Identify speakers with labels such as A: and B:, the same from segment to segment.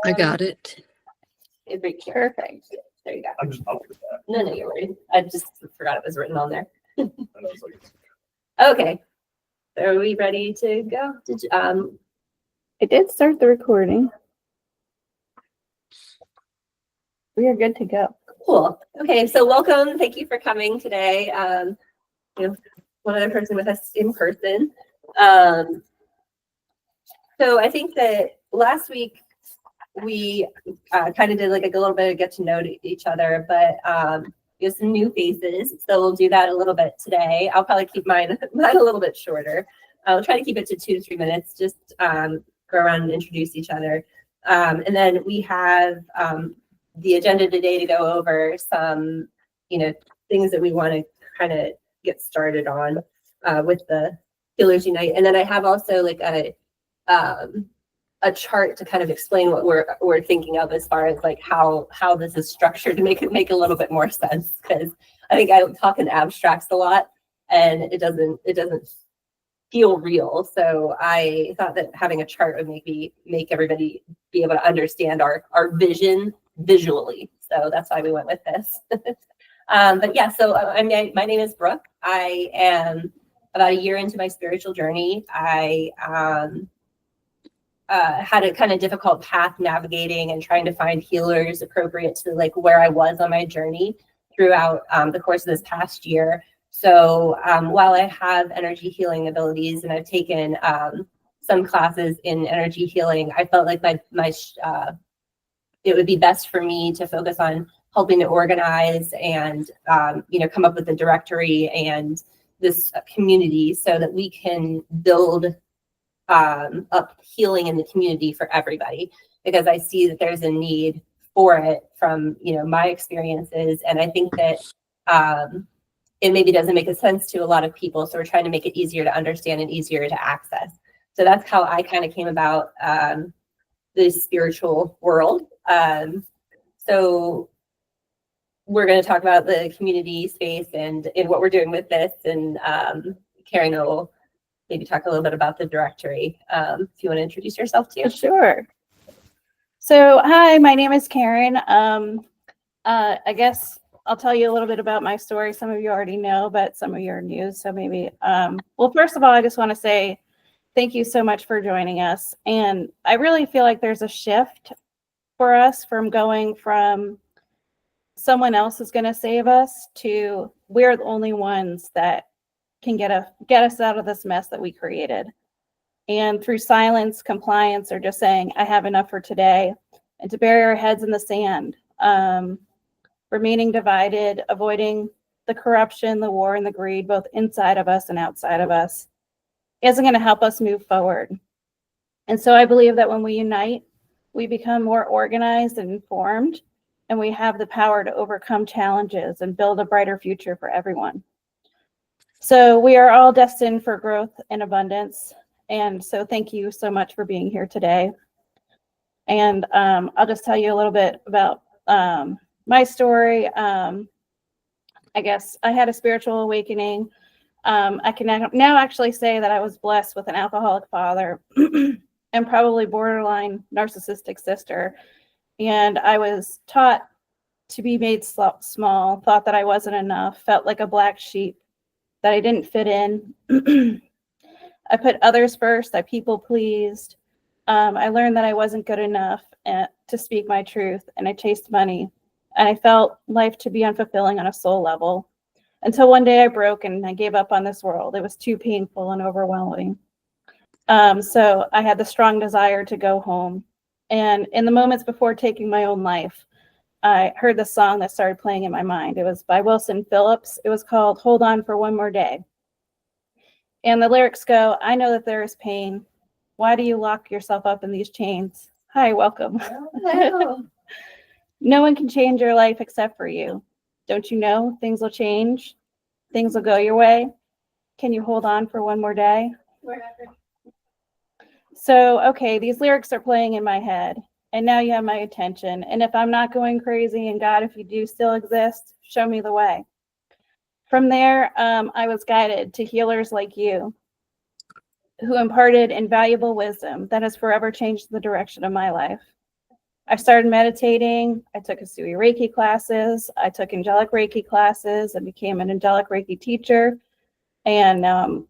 A: I got it.
B: Perfect. There you go.
C: I'm just up with that.
B: No, you're worried. I just forgot it was written on there.
C: And I was like,
B: Okay. So are we ready to go?
D: I did start the recording. We are good to go.
B: Cool. Okay, so welcome. Thank you for coming today. One other person with us in person. So I think that last week we kind of did like a little bit of get to know each other, but we have some new faces. So we'll do that a little bit today. I'll probably keep mine a little bit shorter. I'll try to keep it to 2 to 3 minutes, just go around and introduce each other. And then we have the agenda today to go over some, things that we want to kind of get started on with the Healers Unite. And then I have also like a chart to kind of explain what we're thinking of as far as like how this is structured to make a little bit more sense, because I think I talk in abstracts a lot and it doesn't feel real. So I thought that having a chart would make everybody be able to understand our vision visually. So that's why we went with this. But yeah, so my name is Brooke. I am about a year into my spiritual journey. I had a kind of difficult path navigating and trying to find healers appropriate to like where I was on my journey throughout the course of this past year. So while I have energy healing abilities and I've taken some classes in energy healing, I felt like it would be best for me to focus on helping to organize and come up with a directory and this community so that we can build up healing in the community for everybody, because I see that there's a need for it from my experiences, and I think that it maybe doesn't make a sense to a lot of people, so we're trying to make it easier to understand and easier to access. So that's how I kind of came about the spiritual world. So we're going to talk about the community space and what we're doing with this, and Karen will maybe talk a little bit about the directory. If you want to introduce yourself too.
D: Sure. So, hi, my name is Karen. I guess I'll tell you a little bit about my story. Some of you already know, but some of you are new. So maybe, well, first of all, I just want to say thank you so much for joining us. And I really feel like there's a shift for us from going from someone else is going to save us to we're the only ones that can get us out of this mess that we created. And through silence, compliance, or just saying, I have enough for today, and to bury our heads in the sand, remaining divided, avoiding the corruption, the war, and the greed, both inside of us and outside of us, isn't going to help us move forward. And so I believe that when we unite, we become more organized and informed, and we have the power to overcome challenges and build a brighter future for everyone. So we are all destined for growth and abundance. And so thank you so much for being here today. And I'll just tell you a little bit about my story. I guess I had a spiritual awakening. I can now actually say that I was blessed with an alcoholic father and probably borderline narcissistic sister. And I was taught to be made small, thought that I wasn't enough, felt like a black sheep, that I didn't fit in. I put others first. I people pleased. I learned that I wasn't good enough to speak my truth, and I chased money. And I felt life to be unfulfilling on a soul level, until one day I broke and I gave up on this world. It was too painful and overwhelming. So I had the strong desire to go home. And in the moments before taking my own life, I heard the song that started playing in my mind. It was by Wilson Phillips. It was called Hold On for One More Day. And the lyrics go, I know that there is pain. Why do you lock yourself up in these chains? Hi, welcome.
B: Hello.
D: No one can change your life except for you. Don't you know things will change? Things will go your way. Can you hold on for one more day?
B: Wherever.
D: So, okay, these lyrics are playing in my head, and now you have my attention. And if I'm not going crazy, and God, if you do still exist, show me the way. From there, I was guided to healers like you, who imparted invaluable wisdom that has forever changed the direction of my life. I started meditating. I took Asui Reiki classes. I took angelic Reiki classes and became an angelic Reiki teacher. And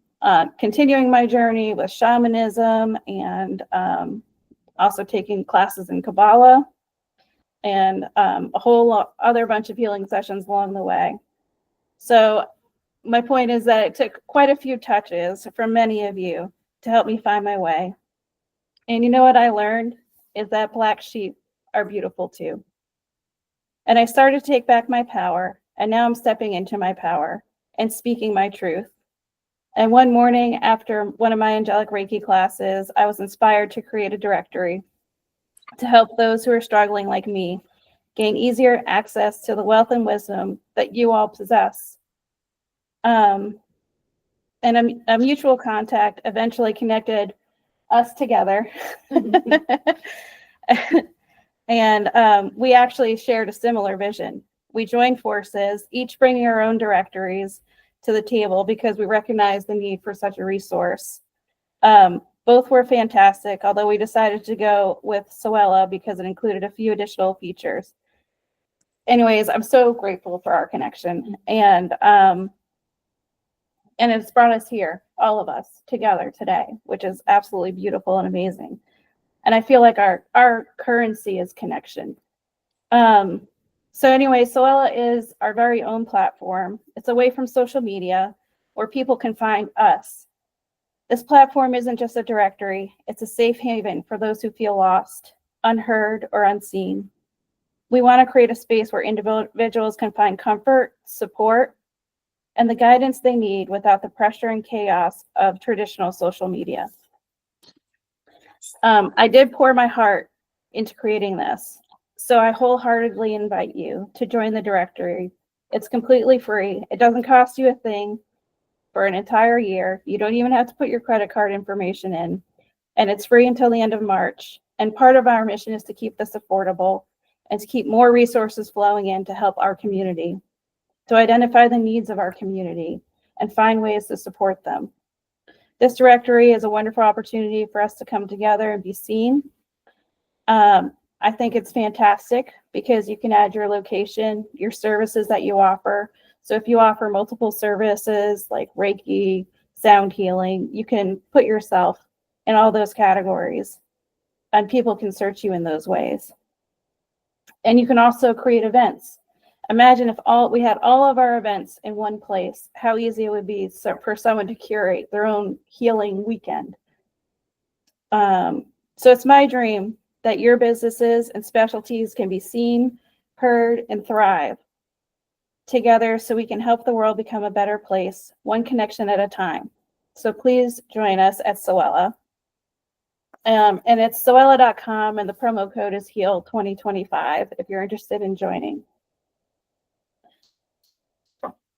D: continuing my journey with shamanism and also taking classes in Kabbalah and a whole other bunch of healing sessions along the way. So my point is that it took quite a few touches from many of you to help me find my way. And you know what I learned is that black sheep are beautiful too. And I started to take back my power, and now I'm stepping into my power and speaking my truth. And one morning after one of my angelic Reiki classes, I was inspired to create a directory to help those who are struggling like me gain easier access to the wealth and wisdom that you all possess. And a mutual contact eventually connected us together. And we actually shared a similar vision. We joined forces, each bringing our own directories to the table because we recognized the need for such a resource. Both were fantastic, although we decided to go with Soella because it included a few additional features. Anyways, I'm so grateful for our connection, and it's brought us here, all of us together today, which is absolutely beautiful and amazing. And I feel like our currency is connection. So anyway, Soella is our very own platform. It's away from social media where people can find us. This platform isn't just a directory. It's a safe haven for those who feel lost, unheard, or unseen. We want to create a space where individuals can find comfort, support, and the guidance they need without the pressure and chaos of traditional social media. I did pour my heart into creating this, so I wholeheartedly invite you to join the directory. It's completely free. It doesn't cost you a thing for an entire year. You don't even have to put your credit card information in, and it's free until the end of March. And part of our mission is to keep this affordable and to keep more resources flowing in to help our community, to identify the needs of our community and find ways to support them. This directory is a wonderful opportunity for us to come together and be seen. I think it's fantastic because you can add your location, your services that you offer. So if you offer multiple services like Reiki, sound healing, you can put yourself in all those categories and people can search you in those ways. And you can also create events. Imagine if we had all of our events in one place, how easy it would be for someone to curate their own healing weekend. So it's my dream that your businesses and specialties can be seen, heard, and thrive together so we can help the world become a better place, one connection at a time. So please join us at Soella. And it's soella.com, and the promo code is HEAL2025 if you're interested in joining.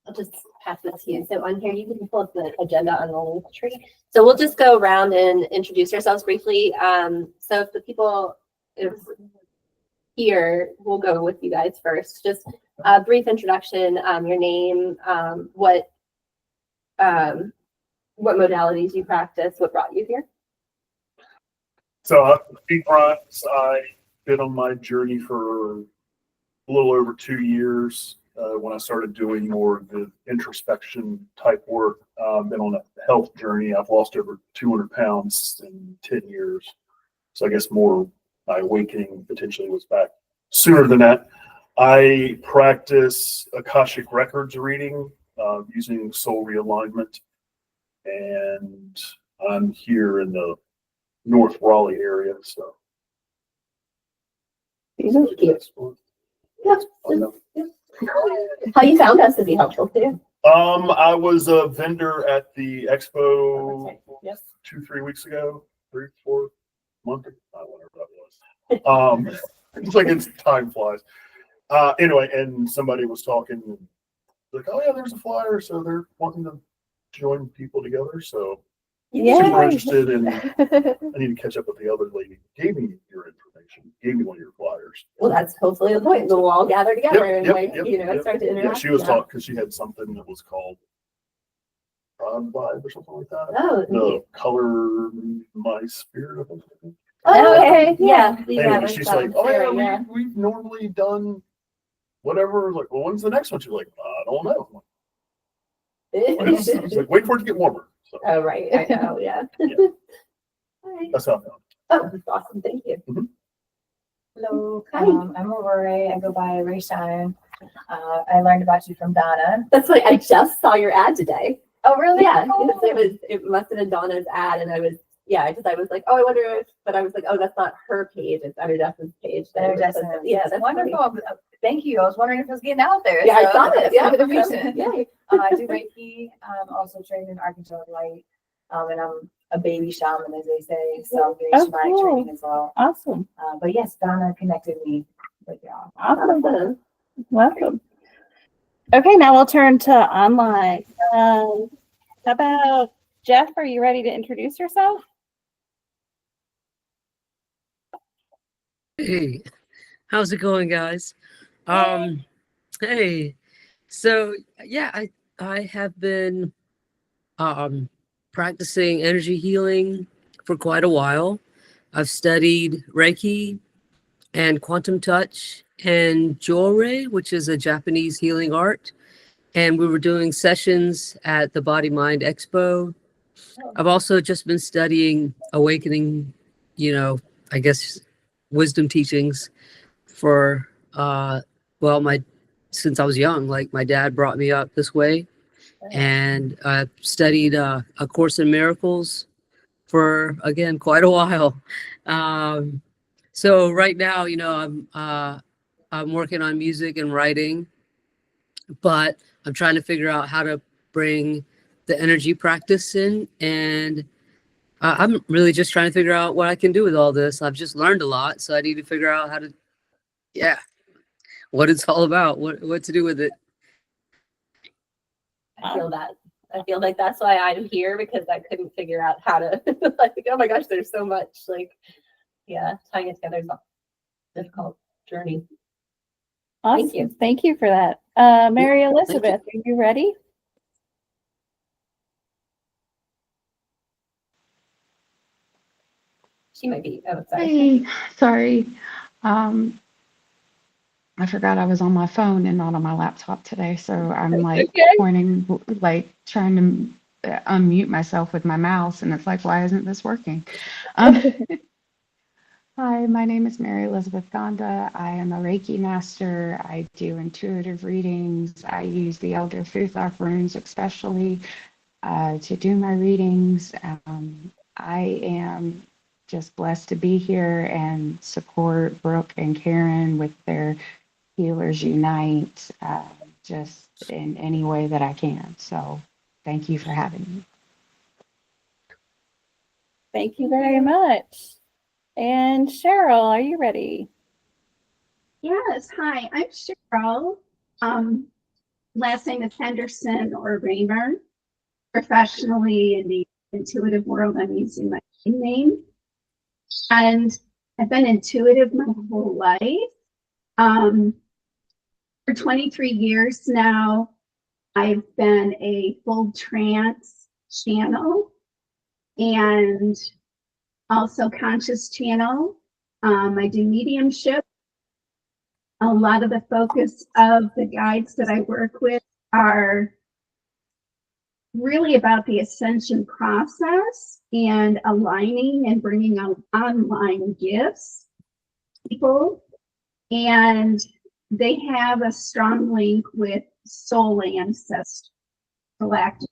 B: I'll just pass this to you. So on here, you can pull up the agenda on the link tree. So we'll just go around and introduce ourselves briefly. So if the people here, we'll go with you guys first. Just a brief introduction, your name, what modalities you practice, what brought you here.
A: So, Pete Grimes, I've been on my journey for a little over 2 years. When I started doing more of the introspection type work, been on a health journey. I've lost over 200 pounds in 10 years. So I guess more my awakening potentially was back sooner than that. I practice Akashic Records reading using soul realignment. And I'm here in the North Raleigh area. So.
B: Thank you. Yeah. How you found us to be helpful too?
A: I was a vendor at the expo 2-3 weeks ago, 3-4 months, whatever that was. It's like time flies. Anyway, and somebody was talking like, oh yeah, there's a flyer, so they're wanting to join people together. So super interested in. I need to catch up with the other lady. Gave me your information. Gave me one of your flyers.
B: Well, that's hopefully the point. We'll all gather together and start to interact.
A: Yeah, she was talking because she had something that was called Vibe or something like that.
B: Oh,
A: the color my spirit.
B: Oh, okay.
D: Yeah.
B: Yeah.
A: Anyway, she's like, oh yeah,
D: Yeah.
A: we've normally done whatever. Like, well, when's the next one? She's like, I don't know. It's like, wait for it to get warmer. So
B: Oh, right. I know. Yeah.
A: Yeah.
B: All right.
A: that's how I found
B: Oh, that's awesome. Thank you.
C: Hello,
B: Hi.
C: I'm Aurora. I go by Ray Shine. I learned about you from Donna.
B: That's funny. I just saw your ad today.
C: Oh, really?
B: Yeah.
C: Oh.
B: It must have been Donna's ad, and I was like, oh, I wonder if, but I was like, oh, that's not her page. It's Under Justin's page.
C: Under Justin.
B: Yeah,
C: That's
B: that's
C: wonderful.
B: funny.
C: Thank you. I was wondering if it was getting out there.
B: Yeah, I
C: so
B: saw it.
C: that's
B: Yeah.
C: the reason.
B: Yeah.
C: I do Reiki. Also trained in Archangelic Light. And I'm a baby shaman, as they say. So I'm doing
D: Oh,
C: shamanic
D: cool.
C: training as well.
D: Awesome.
C: But yes, Donna connected me with y'all.
D: Awesome. Welcome. Okay, now we'll turn to online. How about Jeff? Are you ready to introduce yourself?
E: Hey, how's it going, guys? Hey, so yeah, I have been practicing energy healing for quite a while. I've studied Reiki and quantum touch and Jore, which is a Japanese healing art. And we were doing sessions at the Body Mind Expo. I've also just been studying awakening, I guess wisdom teachings for my since I was young. Like my dad brought me up this way, and I studied A Course in Miracles for again quite a while. So right now, I'm working on music and writing, but I'm trying to figure out how to bring the energy practice in, and I'm really just trying to figure out what I can do with all this. I've just learned a lot, so I need to figure out how to, what it's all about, what to do with it.
B: I feel that. I feel like that's why I'm here, because I couldn't figure out how to like, oh my gosh, there's so much, like, yeah, tying it together is a difficult journey.
D: Awesome.
B: Thank you.
D: Thank you for that. Mary
E: Thank
D: Elizabeth, are you ready?
B: She might be. Oh, sorry.
F: Hey, sorry. Um, I forgot I was on my phone and not on my laptop today, so I'm like
D: Okay.
F: pointing, like trying to unmute myself with my mouse, and it's like, why isn't this working? Hi, my name is Mary Elizabeth Gonda. I am a Reiki master. I do intuitive readings. I use the Elder Futhark runes especially to do my readings. I am just blessed to be here and support Brooke and Karen with their Healers Unite, just in any way that I can. So thank you for having me.
D: Thank you very much. And Cheryl, are you ready?
G: Yes, hi, I'm Cheryl. Last name is Henderson or Raymer. Professionally in the intuitive world, I'm using my name. And I've been intuitive my whole life. For 23 years now, I've been a full trance channel and also conscious channel. I do mediumship. A lot of the focus of the guides that I work with are really about the ascension process and aligning and bringing out online gifts to people. And they have a strong link with soul ancestors, galactic.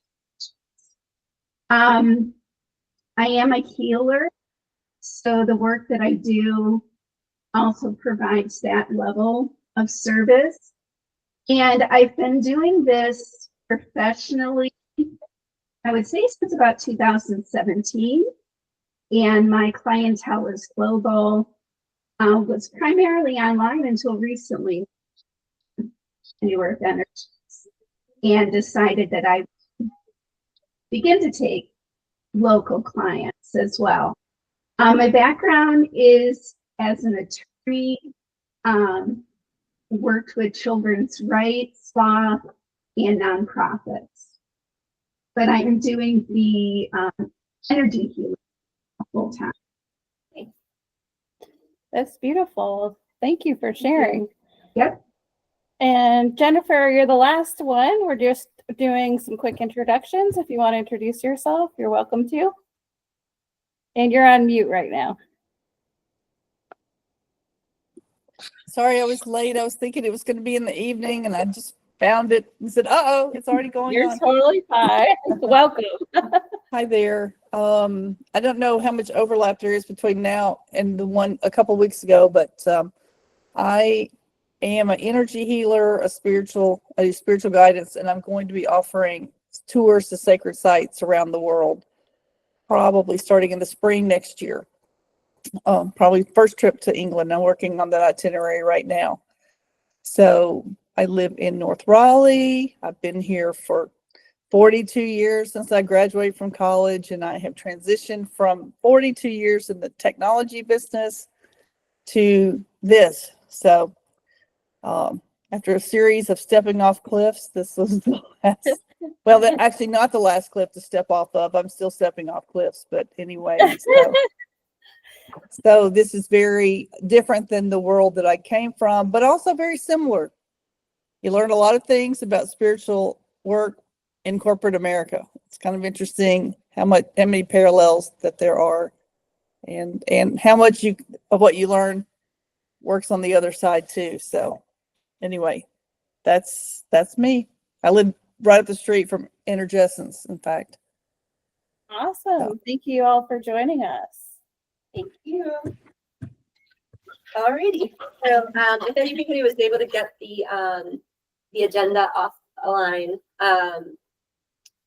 G: I am a healer, so the work that I do also provides that level of service. And I've been doing this professionally, I would say, since about 2017. And my clientele is global. Was primarily online until recently, New Earth Energies, and decided that I begin to take local clients as well. My background is as an attorney, worked with children's rights law and nonprofits. But I am doing the energy healing full time.
D: That's beautiful. Thank you for sharing.
G: Yep.
D: And Jennifer, you're the last one. We're just doing some quick introductions. If you want to introduce yourself, you're welcome to. And you're on mute right now.
H: Sorry, I was late. I was thinking it was going to be in the evening, and I just found it and said, "Uh-oh, it's already going
D: You're
H: on."
D: totally fine. Welcome.
H: Hi there. I don't know how much overlap there is between now and the one a couple weeks ago, but I am an energy healer, I do spiritual guidance, and I'm going to be offering tours to sacred sites around the world, probably starting in the spring next year. Probably first trip to England. I'm working on that itinerary right now. So I live in North Raleigh. I've been here for 42 years since I graduated from college, and I have transitioned from 42 years in the technology business to this. So after a series of stepping off cliffs, this was the last, well, actually not the last cliff to step off of. I'm still stepping off cliffs, but anyway. So this is very different than the world that I came from, but also very similar. You learn a lot of things about spiritual work in corporate America. It's kind of interesting how many parallels that there are, and how much of what you learn works on the other side too. So anyway, that's me. I live right up the street from Intergescence, in fact.
D: Awesome. Thank you all for joining us.
B: Thank you. Alrighty. So if anybody was able to get the agenda offline,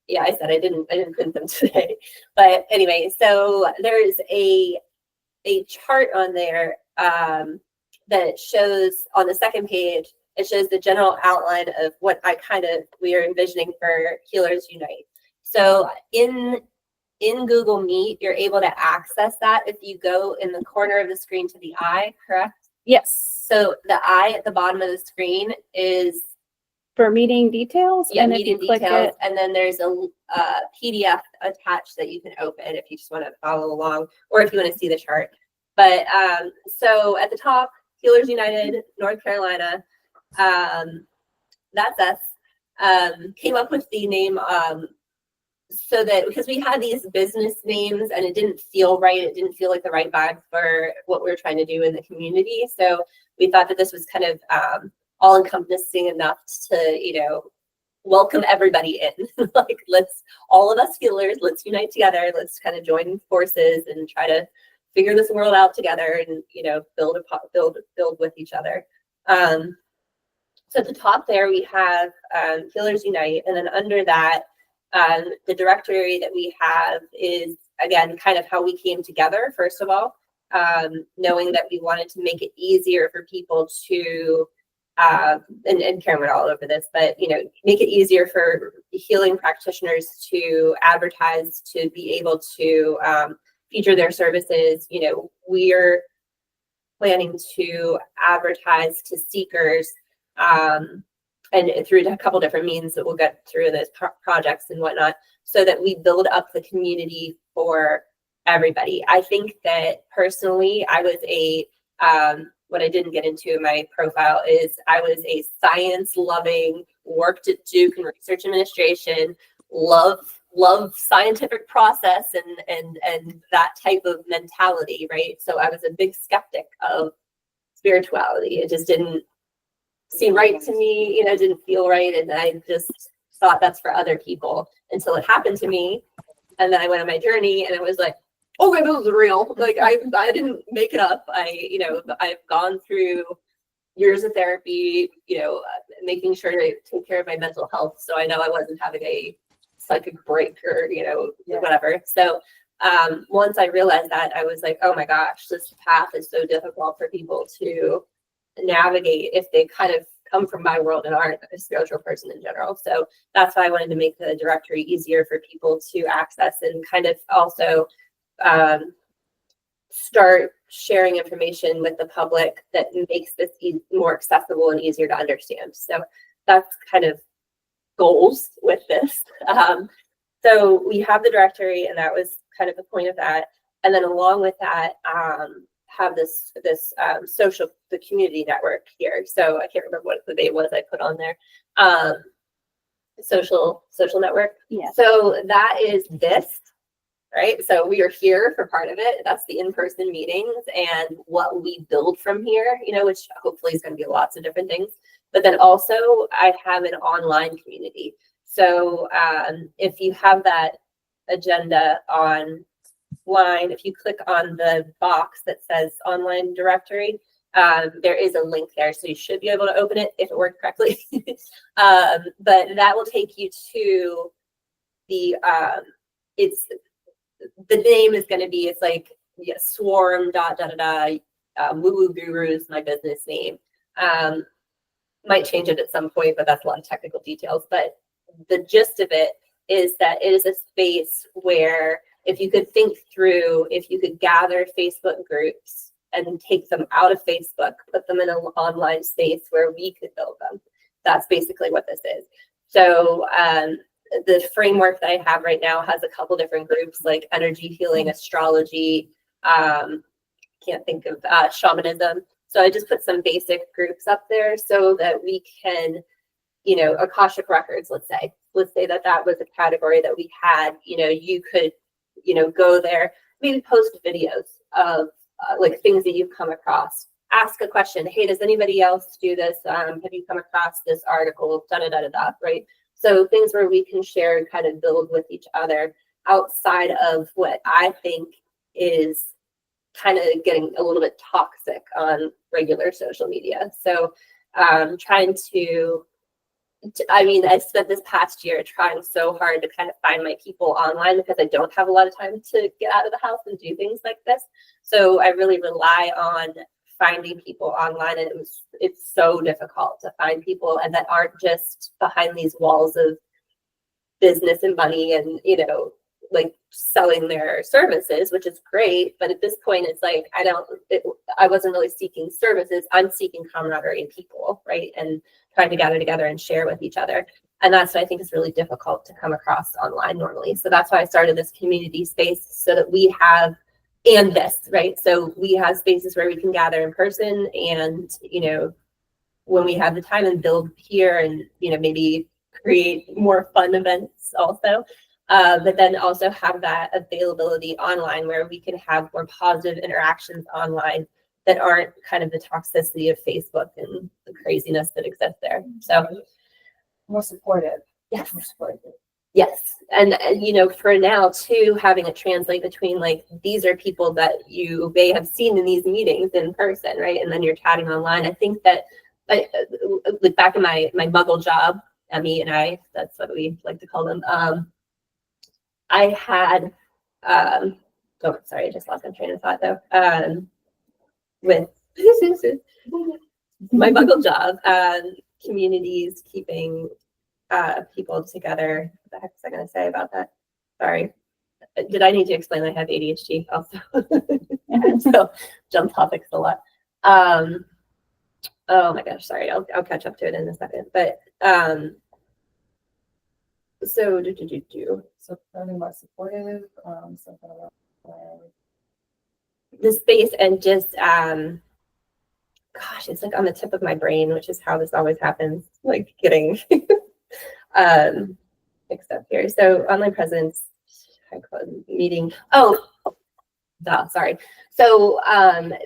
B: yeah, I said I didn't print them today. But anyway, so there's a chart on there that shows on the second page, it shows the general outline of what we are envisioning for Healers Unite. So in Google Meet, you're able to access that if you go in the corner of the screen to the eye, correct?
D: Yes.
B: So the eye at the bottom of the screen is
D: For meeting details.
B: yeah,
D: and if
B: meeting
D: you click
B: details,
D: it,
B: and then there's a PDF attached that you can open if you just want to follow along, or if you want to see the chart. But so at the top, Healers United, North Carolina, that's us. Came up with the name so that because we had these business names and it didn't feel right, it didn't feel like the right vibe for what we were trying to do in the community. So we thought that this was kind of all encompassing enough to, welcome everybody in. Like, all of us healers, let's unite together. Let's kind of join forces and try to figure this world out together and, build with each other. So at the top there, we have Healers Unite. And then under that, the directory that we have is, again, kind of how we came together, first of all, knowing that we wanted to make it easier for people to, and Karen went all over this, but, make it easier for healing practitioners to advertise, to be able to feature their services. We're planning to advertise to seekers and through a couple different means that we'll get through those projects and whatnot, so that we build up the community for everybody. I think that personally, I was what I didn't get into in my profile is I was a science-loving, worked at Duke and research administration, love scientific process and that type of mentality, right? So I was a big skeptic of spirituality. It just didn't seem right to me, didn't feel right. And I just thought that's for other people until it happened to me. And then I went on my journey and it was like, okay, this is real. Like I didn't make it up. I've gone through years of therapy, making sure to take care of my mental health. So I know I wasn't having a psychic break or, whatever. So once I realized that, I was like, oh my gosh, this path is so difficult for people to navigate if they kind of come from my world and aren't a spiritual person in general. So that's why I wanted to make the directory easier for people to access and kind of also start sharing information with the public that makes this more accessible and easier to understand. So that's kind of goals with this. So we have the directory, and that was kind of the point of that. And then along with that, have this social, the community network here. So I can't remember what the name was I put on there. Social network.
D: Yeah.
B: So that is this, right? So we are here for part of it. That's the in-person meetings and what we build from here, you know, which hopefully is going to be lots of different things. But then also I have an online community. So if you have that agenda online, if you click on the box that says online directory, there is a link there. So you should be able to open it if it worked correctly. But that will take you to the, the name is going to be, it's like, yeah, swarm woo woo gurus, my business name. Might change it at some point, but that's a lot of technical details. But the gist of it is that it is a space where if you could think through, if you could gather Facebook groups and take them out of Facebook, put them in an online space where we could build them. That's basically what this is. So the framework that I have right now has a couple different groups like energy healing, astrology, can't think of shamanism. So I just put some basic groups up there so that we can, you know, Akashic records, let's say that that was a category that we had, you know, you could, you know, go there, maybe post videos of like things that you've come across, ask a question. Hey, does anybody else do this? Have you come across this article? Right? So things where we can share and kind of build with each other outside of what I think is kind of getting a little bit toxic on regular social media. So trying to, I mean, I spent this past year trying so hard to kind of find my people online because I don't have a lot of time to get out of the house and do things like this. So I really rely on finding people online, and it's so difficult to find people and that aren't just behind these walls of business and money and, you know, like selling their services, which is great. But at this point, it's like, I wasn't really seeking services. I'm seeking camaraderie and people, right? And trying to gather together and share with each other. And that's what I think is really difficult to come across online normally. So that's why I started this community space so that we have, and this, right? So we have spaces where we can gather in person and, you know, when we have the time and build here and, you know, maybe create more fun events also. But then also have that availability online where we can have more positive interactions online that aren't kind of the toxicity of Facebook and the craziness that exists there. So
C: More supportive.
B: yes,
C: More supportive.
B: yes. And you know, for now too, having it translate between like, these are people that you may have seen in these meetings in person, right? And then you're chatting online. I think that like back in my muggle job, Emmy and I, that's what we like to call them. I had, oh, sorry, I just lost my train of thought though. With my muggle job, communities, keeping people together. What the heck was I going to say about that? Sorry. Did I need to explain I have ADHD also? So jump topics a lot. Oh my gosh, sorry. I'll catch up to it in a second. But so
C: So probably more supportive, something about
B: the space and just gosh, it's like on the tip of my brain, which is how this always happens, like getting mixed up here. So online presence meeting. Sorry. So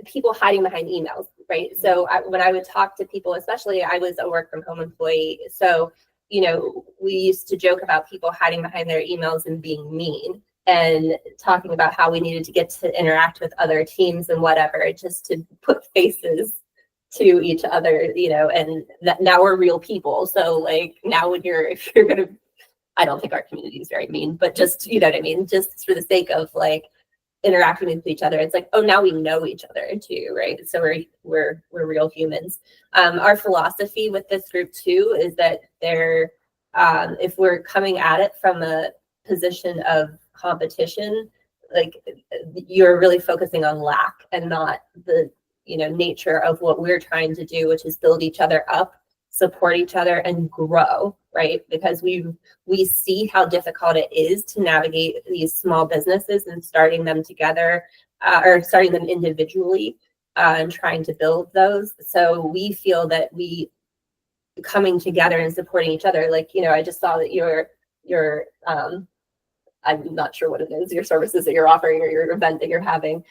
B: people hiding behind emails, right? So when I would talk to people, especially I was a work from home employee, so you know, we used to joke about people hiding behind their emails and being mean and talking about how we needed to get to interact with other teams and whatever, just to put faces to each other, you know, and that now we're real people. So like now if you're going to, I don't think our community is very mean, but just, you know what I mean? Just for the sake of like interacting with each other, it's like, oh, now we know each other too, right? So we're real humans. Our philosophy with this group too is that if we're coming at it from a position of competition, like you're really focusing on lack and not the, you know, nature of what we're trying to do, which is build each other up, support each other, and grow, right? Because we see how difficult it is to navigate these small businesses and starting them together, or starting them individually and trying to build those. So we feel that we coming together and supporting each other. Like, I just saw that your I'm not sure what it is, your services that you're offering or your event that you're having,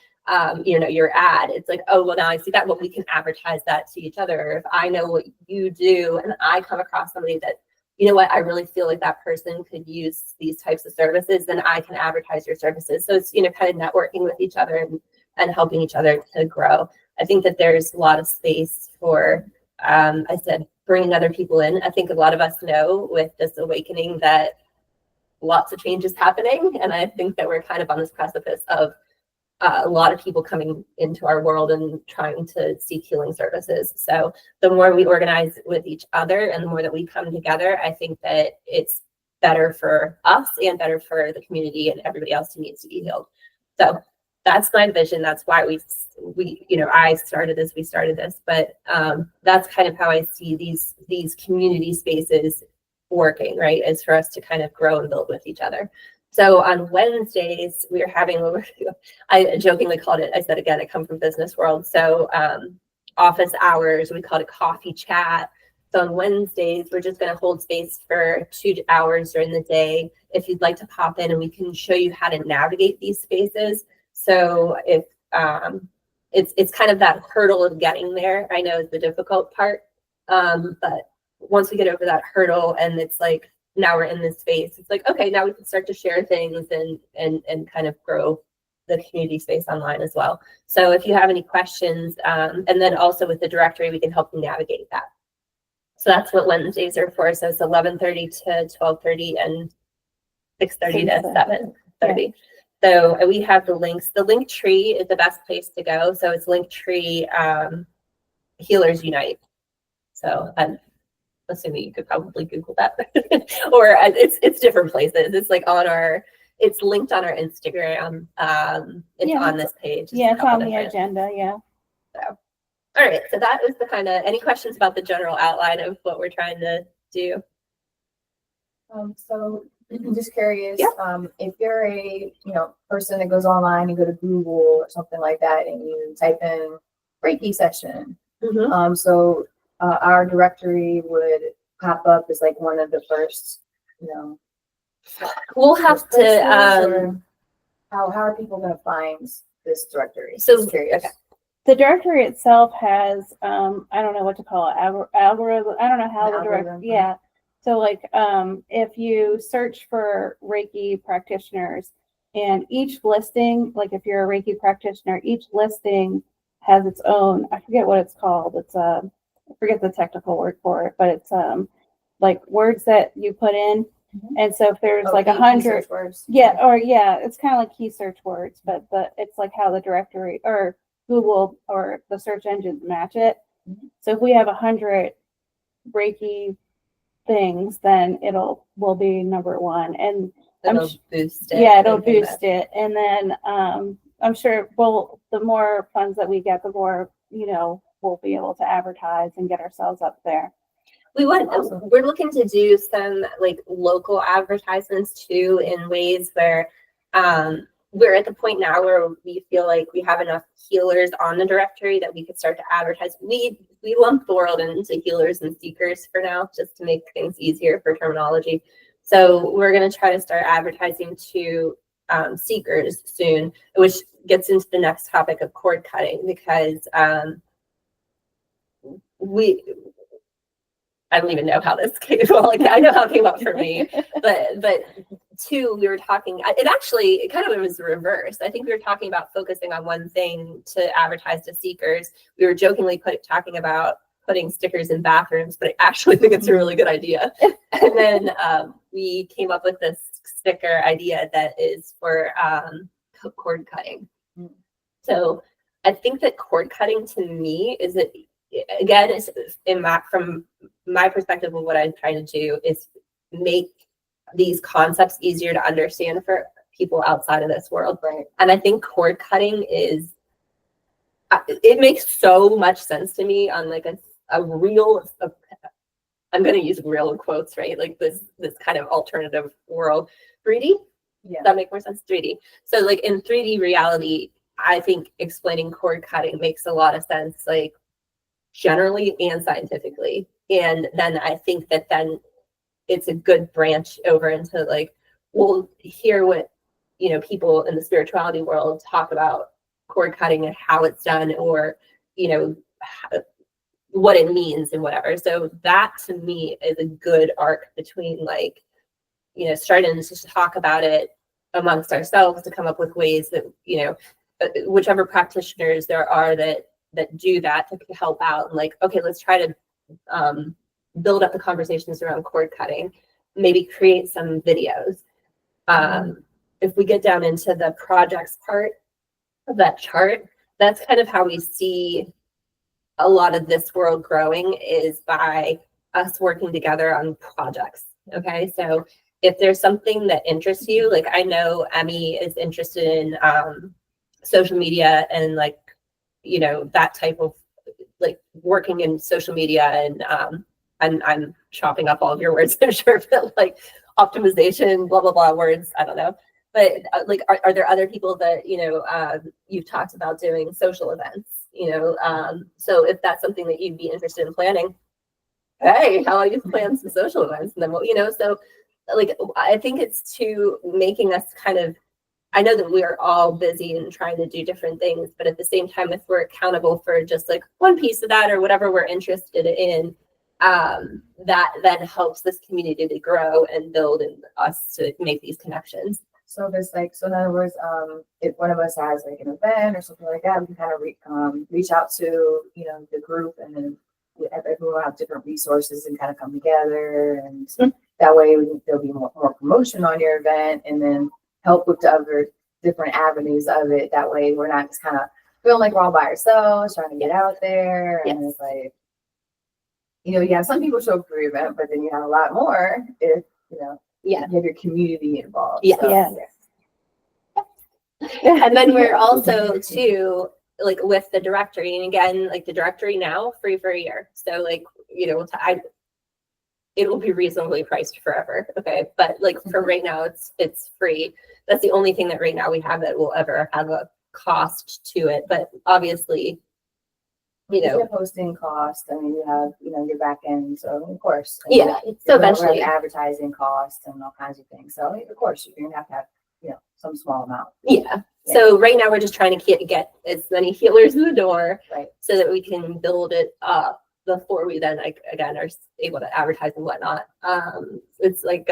B: your ad. It's like, oh, well, now I see that. Well, we can advertise that to each other. If I know what you do and I come across somebody that, I really feel like that person could use these types of services, then I can advertise your services. So it's, kind of networking with each other and helping each other to grow. I think that there's a lot of space for, I said, bringing other people in. I think a lot of us know with this awakening that lots of change is happening. And I think that we're kind of on this precipice of a lot of people coming into our world and trying to seek healing services. So the more we organize with each other and the more that we come together, I think that it's better for us and better for the community and everybody else who needs to be healed. So that's my vision. That's why I started this, we started this, but that's kind of how I see these community spaces working, right? Is for us to kind of grow and build with each other. So on Wednesdays, we are having, I jokingly called it, I said, again, I come from business world. So office hours, we called it coffee chat. So on Wednesdays, we're just going to hold space for 2 hours during the day. If you'd like to pop in and we can show you how to navigate these spaces. So if it's kind of that hurdle of getting there, I know is the difficult part. But once we get over that hurdle and it's like, now we're in this space, it's like, okay, now we can start to share things and kind of grow the community space online as well. So if you have any questions, and then also with the directory, we can help you navigate that. So that's what Wednesdays are for. So it's 11:30 to 12:30 and 6:30 to 7:30. So we have the links. The link tree is the best place to go. So it's Linktree Healers Unite. So I'm assuming you could probably Google that, or it's different places. It's like it's linked on our Instagram. It's on this page.
D: It's on the agenda. Yeah.
B: So, all right. So that was the kind of, any questions about the general outline of what we're trying to do?
C: So just curious,
B: Yeah.
C: if you're a person that goes online and go to Google or something like that and you type in Reiki session, so our directory would pop up as like one of the first,
B: We'll have to
C: how are people going to find this directory?
B: So
C: Just curious.
B: okay.
D: The directory itself has, I don't know what to call it, algorithm. I don't know how the directory, yeah. So like, if you search for Reiki practitioners and each listing, like if you're a Reiki practitioner, each listing has its own, I forget what it's called. It's, I forget the technical word for it, but it's, like words that you put in. And so if there's like 100
C: words.
D: It's kind of like key search words, but it's like how the directory or Google or the search engines match it. So if we have 100 Reiki things, then will be number one, and
B: It'll boost it.
D: Yeah, it'll boost it, and then I'm sure the more funds that we get, the more we'll be able to advertise and get ourselves up there.
B: We're looking to do some like local advertisements too, in ways where we're at the point now where we feel like we have enough healers on the directory that we could start to advertise. We lump the world into healers and seekers for now, just to make things easier for terminology. So we're going to try to start advertising to seekers soon, which gets into the next topic of cord cutting, because I don't even know how this came. Well, like, I know how it came up for me, but two, we were talking. It kind of was reversed. I think we were talking about focusing on one thing to advertise to seekers. We were jokingly talking about putting stickers in bathrooms, but I actually think it's a really good idea. And then we came up with this sticker idea that is for cord cutting. So I think that cord cutting to me is that, again, it's from my perspective of what I'm trying to do is make these concepts easier to understand for people outside of this world.
C: Right.
B: And I think cord cutting it makes so much sense to me on like a real, I'm going to use real in quotes, right? Like this kind of alternative world. 3D?
C: Yeah.
B: Does that make more sense? 3D. So like in 3D reality, I think explaining cord cutting makes a lot of sense, like generally and scientifically. And then I think that then it's a good branch over into like, we'll hear what, people in the spirituality world talk about cord cutting and how it's done, or, what it means and whatever. So that to me is a good arc between like, starting to talk about it amongst ourselves to come up with ways that, whichever practitioners there are that do that to help out and like, okay, let's try to build up the conversations around cord cutting, maybe create some videos. If we get down into the projects part of that chart, that's kind of how we see a lot of this world growing, is by us working together on projects. Okay, so if there's something that interests you, like I know Emmy is interested in social media and like, that type of like working in social media, and I'm chopping up all of your words, I'm sure, but like optimization, blah, blah, blah words, I don't know. But like, are there other people that, you've talked about doing social events, so if that's something that you'd be interested in planning, hey, how about you plan some social events? And then, so like, I think it's to making us kind of, I know that we are all busy and trying to do different things, but at the same time, if we're accountable for just like one piece of that or whatever we're interested in, that then helps this community to grow and build and us to make these connections.
C: So there's like, so in other words, if one of us has like an event or something like that, we can kind of reach out to, the group, and then everyone will have different resources and kind of come together, and that way there'll be more promotion on your event, and then help with the other different avenues of it. That way we're not just kind of feeling like we're all by ourselves trying to get out there. And it's like, you have some people show up for your event, but then you have a lot more if, you have your community involved.
B: Yeah.
C: So,
B: And then we're also too, like with the directory, and again, like the directory now free for a year. So like, it will be reasonably priced forever. Okay. But like for right now, it's free. That's the only thing that right now we have that will ever have a cost to it. But obviously,
C: you have hosting costs. I mean, you have, your back end. So of course.
B: So eventually
C: advertising costs and all kinds of things. So of course you're going to have, some small amount.
B: Yeah. So right now we're just trying to get as many healers in the door,
C: right,
B: so that we can build it up before we then like again are able to advertise and whatnot. It's like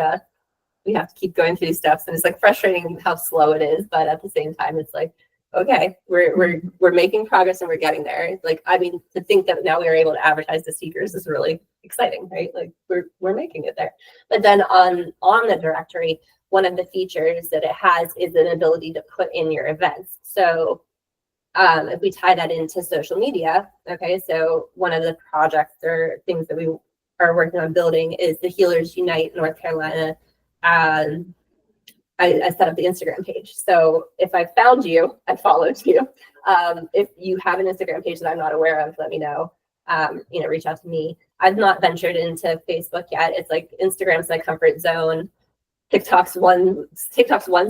B: we have to keep going through these steps, and it's like frustrating how slow it is, but at the same time it's like, okay, we're making progress and we're getting there. Like, I mean, to think that now we are able to advertise to speakers is really exciting, right? Like we're making it there. But then on the directory, one of the features that it has is an ability to put in your events. So if we tie that into social media, okay, so one of the projects or things that we are working on building is the Healers Unite North Carolina. I set up the Instagram page. So if I found you, I followed you. If you have an Instagram page that I'm not aware of, let me know. Reach out to me. I've not ventured into Facebook yet. It's like Instagram's my comfort zone. TikTok's one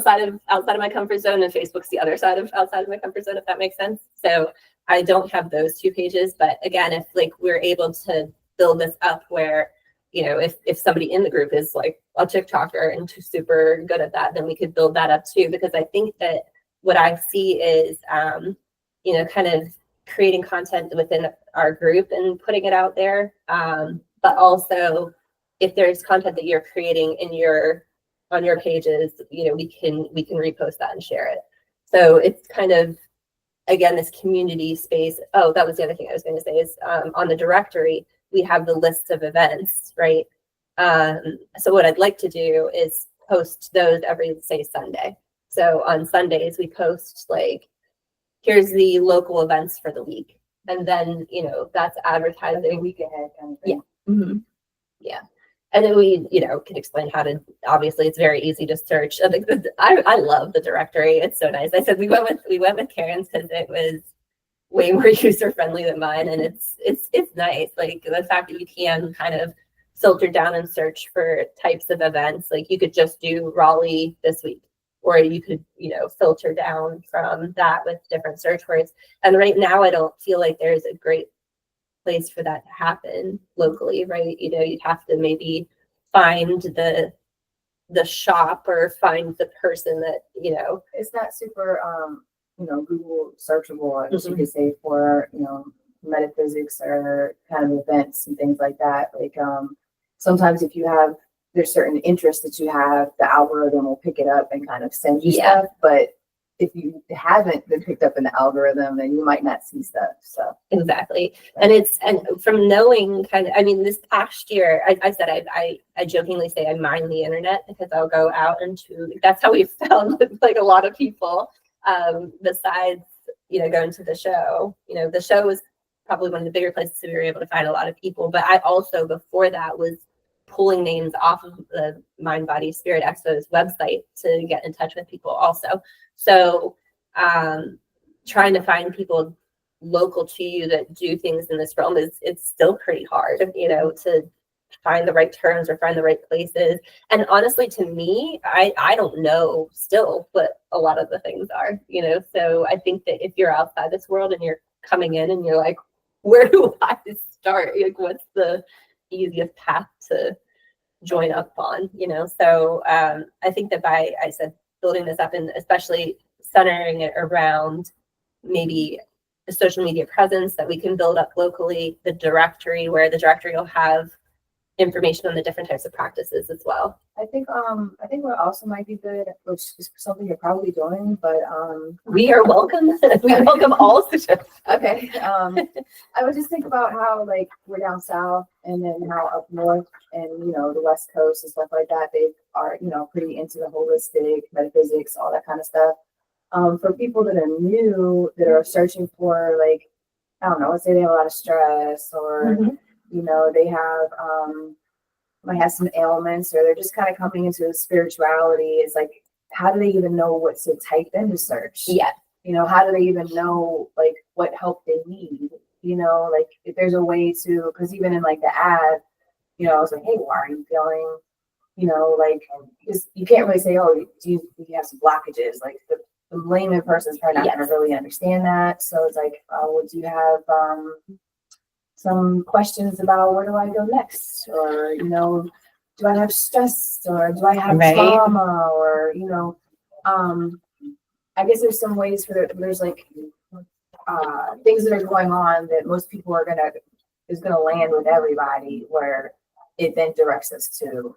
B: side of outside of my comfort zone, and Facebook's the other side of outside of my comfort zone, if that makes sense. So I don't have those two pages. But again, if like we're able to build this up where, if somebody in the group is like a TikToker and super good at that, then we could build that up too. Because I think that what I see is, kind of creating content within our group and putting it out there. But also, if there's content that you're creating on your pages, we can repost that and share it. So it's kind of, again, this community space. Oh, that was the other thing I was going to say is on the directory, we have the lists of events, right? So what I'd like to do is post those every, say, Sunday. So on Sundays, we post like, here's the local events for the week. And then, that's advertising.
C: A week ahead kind of thing.
B: Yeah. Mm-hmm. Yeah. And then we, can explain how to, obviously it's very easy to search. I love the directory. It's so nice. I said we went with Karen's because it was way more user friendly than mine. And it's nice. Like the fact that you can kind of filter down and search for types of events. Like you could just do Raleigh this week, or you could, filter down from that with different search words. And right now, I don't feel like there's a great place for that to happen locally, right? You'd have to maybe find the shop or find the person that,
C: It's not super, Google searchable, I guess you could say, for, metaphysics or kind of events and things like that. Like, sometimes if there's certain interests that you have, the algorithm will pick it up and kind of send you stuff. But if you haven't been picked up in the algorithm, then you might not see stuff. So
B: exactly. And from knowing this past year, I said, I jokingly say I mine the internet because I'll go out that's how we found like a lot of people, besides, going to the show. The show was probably one of the bigger places we were able to find a lot of people. But I also, before that, was pulling names off of the Mind Body Spirit Expo's website to get in touch with people also. So trying to find people local to you that do things in this realm it's still pretty hard, to find the right terms or find the right places. And honestly, to me, I don't know still what a lot of the things are, so I think that if you're outside this world and you're coming in and you're like, where do I start? Like, what's the easiest path to join up on, So I think that I said building this up, and especially centering it around maybe a social media presence that we can build up locally, the directory, where the directory will have information on the different types of practices as well.
C: I think what also might be good, which is something you're probably doing, but
B: we are welcome. We welcome all suggestions.
C: Okay. I would just think about how, like, we're down south, and then how up north and the West Coast and stuff like that, they are pretty into the holistic metaphysics, all that kind of stuff. For people that are new, that are searching for, like, I don't know, let's say they have a lot of stress, or they might have some ailments, or they're just kind of coming into the spirituality. It's like, how do they even know what to type into search?
B: Yeah.
C: How do they even know, like, what help they need? Like, if there's a way to, because even in, like, the ad, I was like, hey, why are you feeling, like, because you can't really say, oh, do you have some blockages? Like, the layman person's probably not going to really understand that. So it's like, well, do you have some questions about where do I go next? Or, do I have stress, or do I have trauma, or, I guess there's some ways there's like things that are going on that most people is gonna land with everybody, where it then directs us to,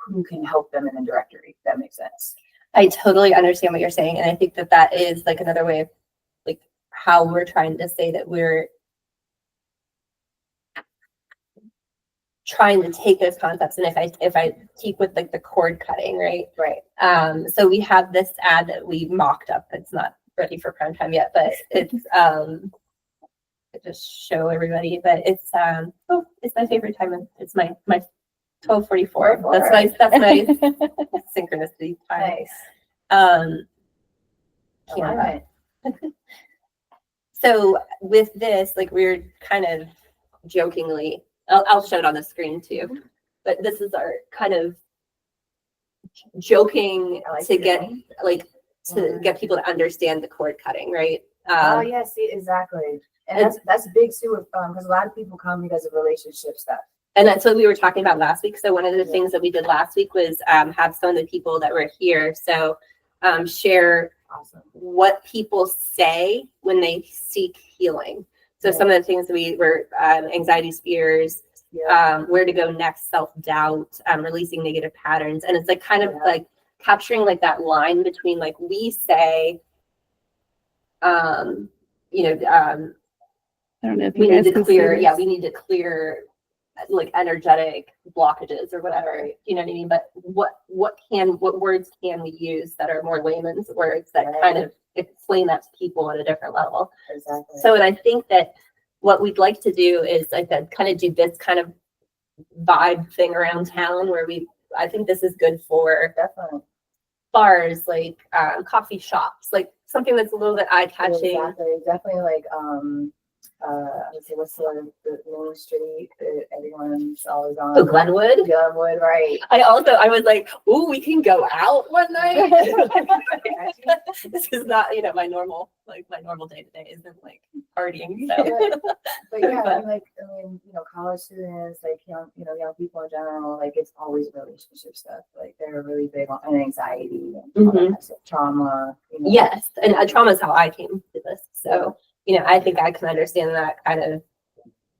C: who can help them in the directory, if that makes sense.
B: I totally understand what you're saying. And I think that is like another way of, like, how we're trying to say that we're trying to take those concepts. And if I keep with, like, the cord cutting, right? So we have this ad that we mocked up. It's not ready for prime time yet, but it's just show everybody. But it's my favorite time. It's my 12:44. That's nice. That's nice. Synchronicity time.
C: Nice.
B: Canva. So with this, like, we're kind of jokingly, I'll show it on the screen too, but this is our kind of joking to get people to understand the cord cutting, right?
C: Oh yeah, see, exactly. And that's big too, because a lot of people come because of relationship stuff.
B: And that's what we were talking about last week. So one of the things that we did last week was have some of the people that were here. So share what people say when they seek healing. So some of the things we were anxiety, fears, where to go next, self-doubt, releasing negative patterns. And it's like kind of like capturing like that line between, like, we say,
D: I don't know if
B: we
D: you
B: need
D: guys
B: to
D: can
B: clear,
D: see this.
B: we need to clear like energetic blockages or whatever, you know what I mean? But what words can we use that are more layman's words that kind of explain that to people at a different level?
C: Exactly.
B: So, and I think that what we'd like to do is, like, that kind of do this kind of vibe thing around town where I think this is good for
C: Definitely.
B: bars, like coffee shops, like something that's a little bit eye-catching.
C: Exactly. Definitely, like let's say, what's the main street that everyone one's always on.
B: Oh, Glenwood.
C: Glenwood, right?
B: I was like, ooh, we can go out one night. This is not, my normal day to day isn't like partying. So.
C: But yeah, college students, like young people in general, like it's always relationship stuff. Like they're really big on anxiety and all that kind of stuff, trauma.
B: Yes, and trauma is how I came to this. So, I think I can understand that kind of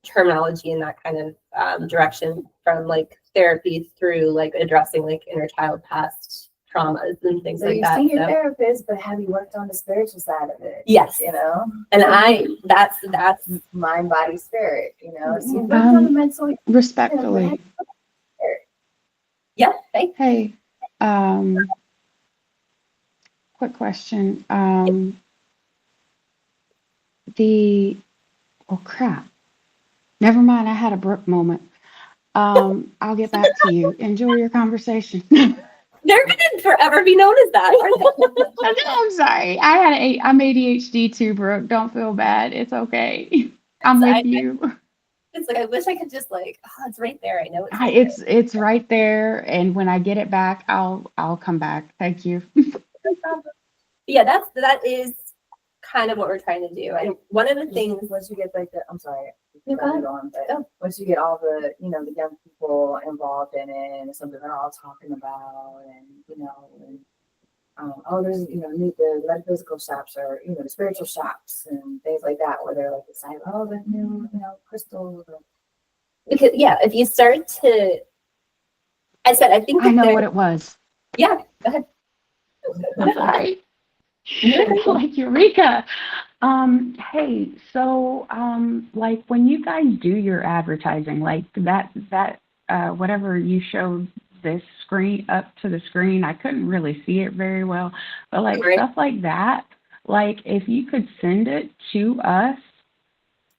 B: terminology and that kind of direction from like therapy through like addressing like inner child past traumas and things
C: So
B: like
C: you've
B: that.
C: seen your therapist, but have you worked on the spiritual side of it?
B: Yes. And that's
C: mind, body, spirit, So you've worked on the mental.
F: Respectfully.
B: Yeah. Hey.
F: Hey, quick question. Oh crap. Never mind. I had a Brooke moment. I'll get back to you. Enjoy your conversation.
B: They're gonna forever be known as that, aren't they?
F: I'm sorry. I'm ADHD too, Brooke. Don't feel bad. It's okay. I'm with you.
B: It's like I wish I could just like, it's right there. I know
F: It's right there, and when I get it back, I'll come back. Thank you.
B: Yeah, that is kind of what we're trying to do. And one of the things,
C: once you get like I'm sorry,
B: No, go ahead.
C: Once you get all the the young people involved in it, and something they're all talking about, and there's the metaphysical shops or the spiritual shops and things like that, where they're like excited, the new crystals.
B: because if you start to, I think
F: I know what it was.
B: Yeah, go ahead.
F: I'm sorry. Like Eureka. Hey, so like when you guys do your advertising, like that whatever you showed this screen up to the screen, I couldn't really see it very well, but like stuff like that, like if you could send it to us,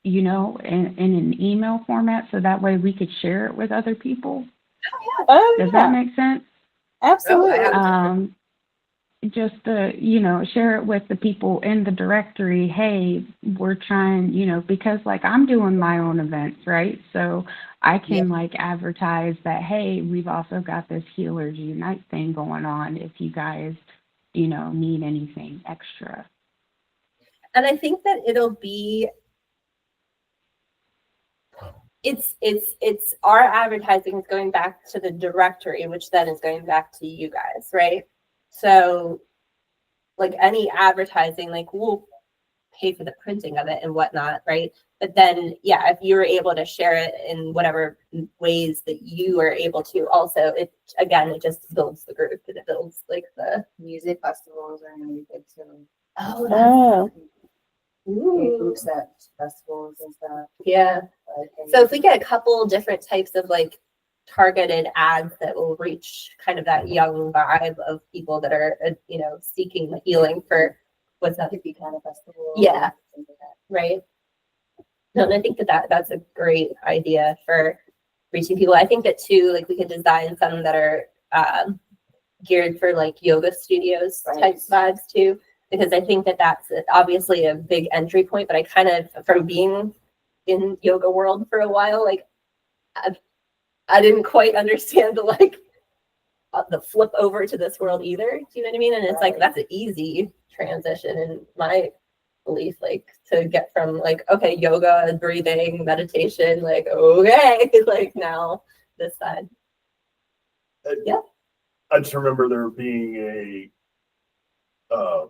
F: in an email format, so that way we could share it with other people. Does that make sense?
D: Absolutely.
F: Just to, share it with the people in the directory. Hey, we're trying, because like I'm doing my own events, right? So I can like advertise that, hey, we've also got this Healers Unite thing going on if you guys, need anything extra.
B: And I think that it'll be, it's our advertising is going back to the directory, which then is going back to you guys, right? So like any advertising, like we'll pay for the printing of it and whatnot, right? But then, if you're able to share it in whatever ways that you are able to, also, it just builds the group and it builds like the
C: music festivals or anything too.
B: Group
C: festivals and stuff.
B: Yeah. So if we get a couple different types of like targeted ads that will reach kind of that young vibe of people that are, seeking healing for what's that hippie kind of festival. Yeah. Right. No, and I think that's a great idea for reaching people. I think that too, like we could design some that are geared for like yoga studios type vibes too, because I think that that's obviously a big entry point, but I kind of, from being in yoga world for a while, like I didn't quite understand the flip over to this world either. Do you know what I mean? And it's like, that's an easy transition in my belief, like to get from like, okay, yoga, breathing, meditation, like, okay, like now this side.
A: I just remember there being a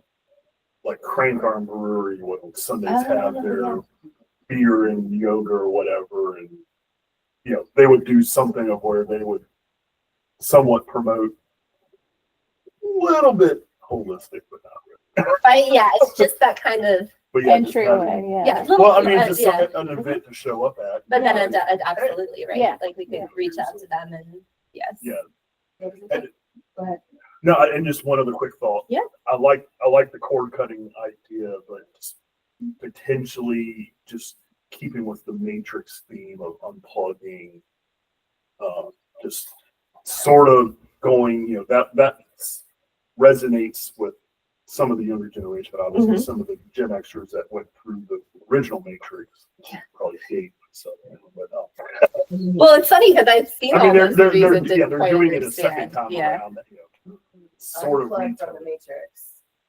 A: like Crank Arm Brewery would Sundays have their beer and yoga or whatever, and they would do something of where they would somewhat promote a little bit holistic, but not really.
B: It's just that kind of
D: entryway.
A: Well, I mean, just an event to show up at.
B: But then absolutely right.
D: Yeah.
B: Like we could reach out to them and
A: Yeah.
C: Go ahead.
A: No, and just one other quick thought.
B: Yeah.
A: I like the cord cutting idea, but potentially just keeping with the Matrix theme of unplugging, just sort of going, that resonates with some of the younger generation, but obviously some of the Gen Xers that went through the original Matrix probably hate myself. But
B: Well, it's funny because I've seen
A: I mean,
B: all
A: they're,
B: those
A: they're,
B: movies
A: they're,
B: and
A: yeah,
B: didn't
A: they're
B: quite
A: doing it a second
B: understand.
A: time
B: Yeah.
A: around that, sort of.
C: Unplugged from the Matrix.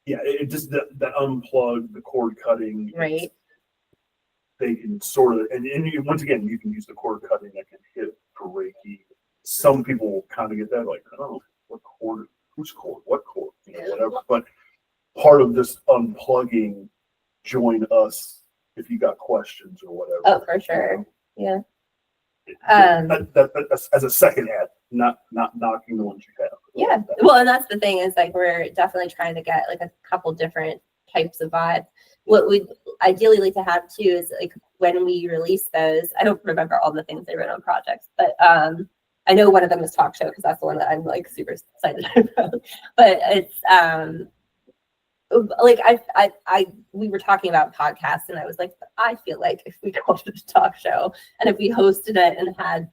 A: Yeah, it just the unplug, the cord cutting.
B: Right.
A: They can sort of, and you, once again, you can use the cord cutting that can hit for Reiki. Some people will kind of get that, like, oh, what cord, whose cord, what cord, whatever. But part of this unplugging, join us if you got questions or whatever.
B: Oh, for sure. Yeah.
A: As a second ad, not knocking the ones you have.
B: Yeah. Well, and that's the thing is like we're definitely trying to get like a couple different types of vibe. What we'd ideally like to have too is like when we release those, I don't remember all the things they wrote on projects, but I know one of them is talk show because that's the one that I'm like super excited about. But it's like we were talking about podcasts and I was like, I feel like if we called it a talk show and if we hosted it and had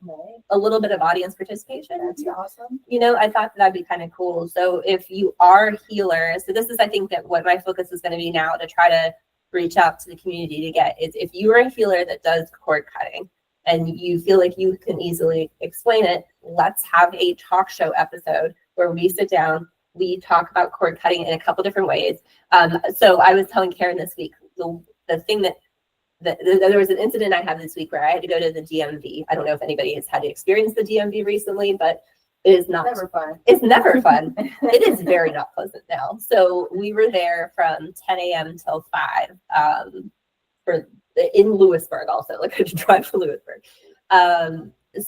B: a little bit of audience participation,
C: That's awesome.
B: I thought that'd be kind of cool. So if you are a healer, so this is, I think that what my focus is going to be now to try to reach out to the community to get is if you are a healer that does cord cutting and you feel like you can easily explain it, let's have a talk show episode where we sit down, we talk about cord cutting in a couple different ways. So I was telling Karen this week, the thing that there was an incident I had this week where I had to go to the DMV. I don't know if anybody has had to experience the DMV recently, but it is not
C: Never fun.
B: It's never fun. It is very not pleasant now. So we were there from 10 a.m. till 5 in Lewisburg also, like I had to drive to Lewisburg.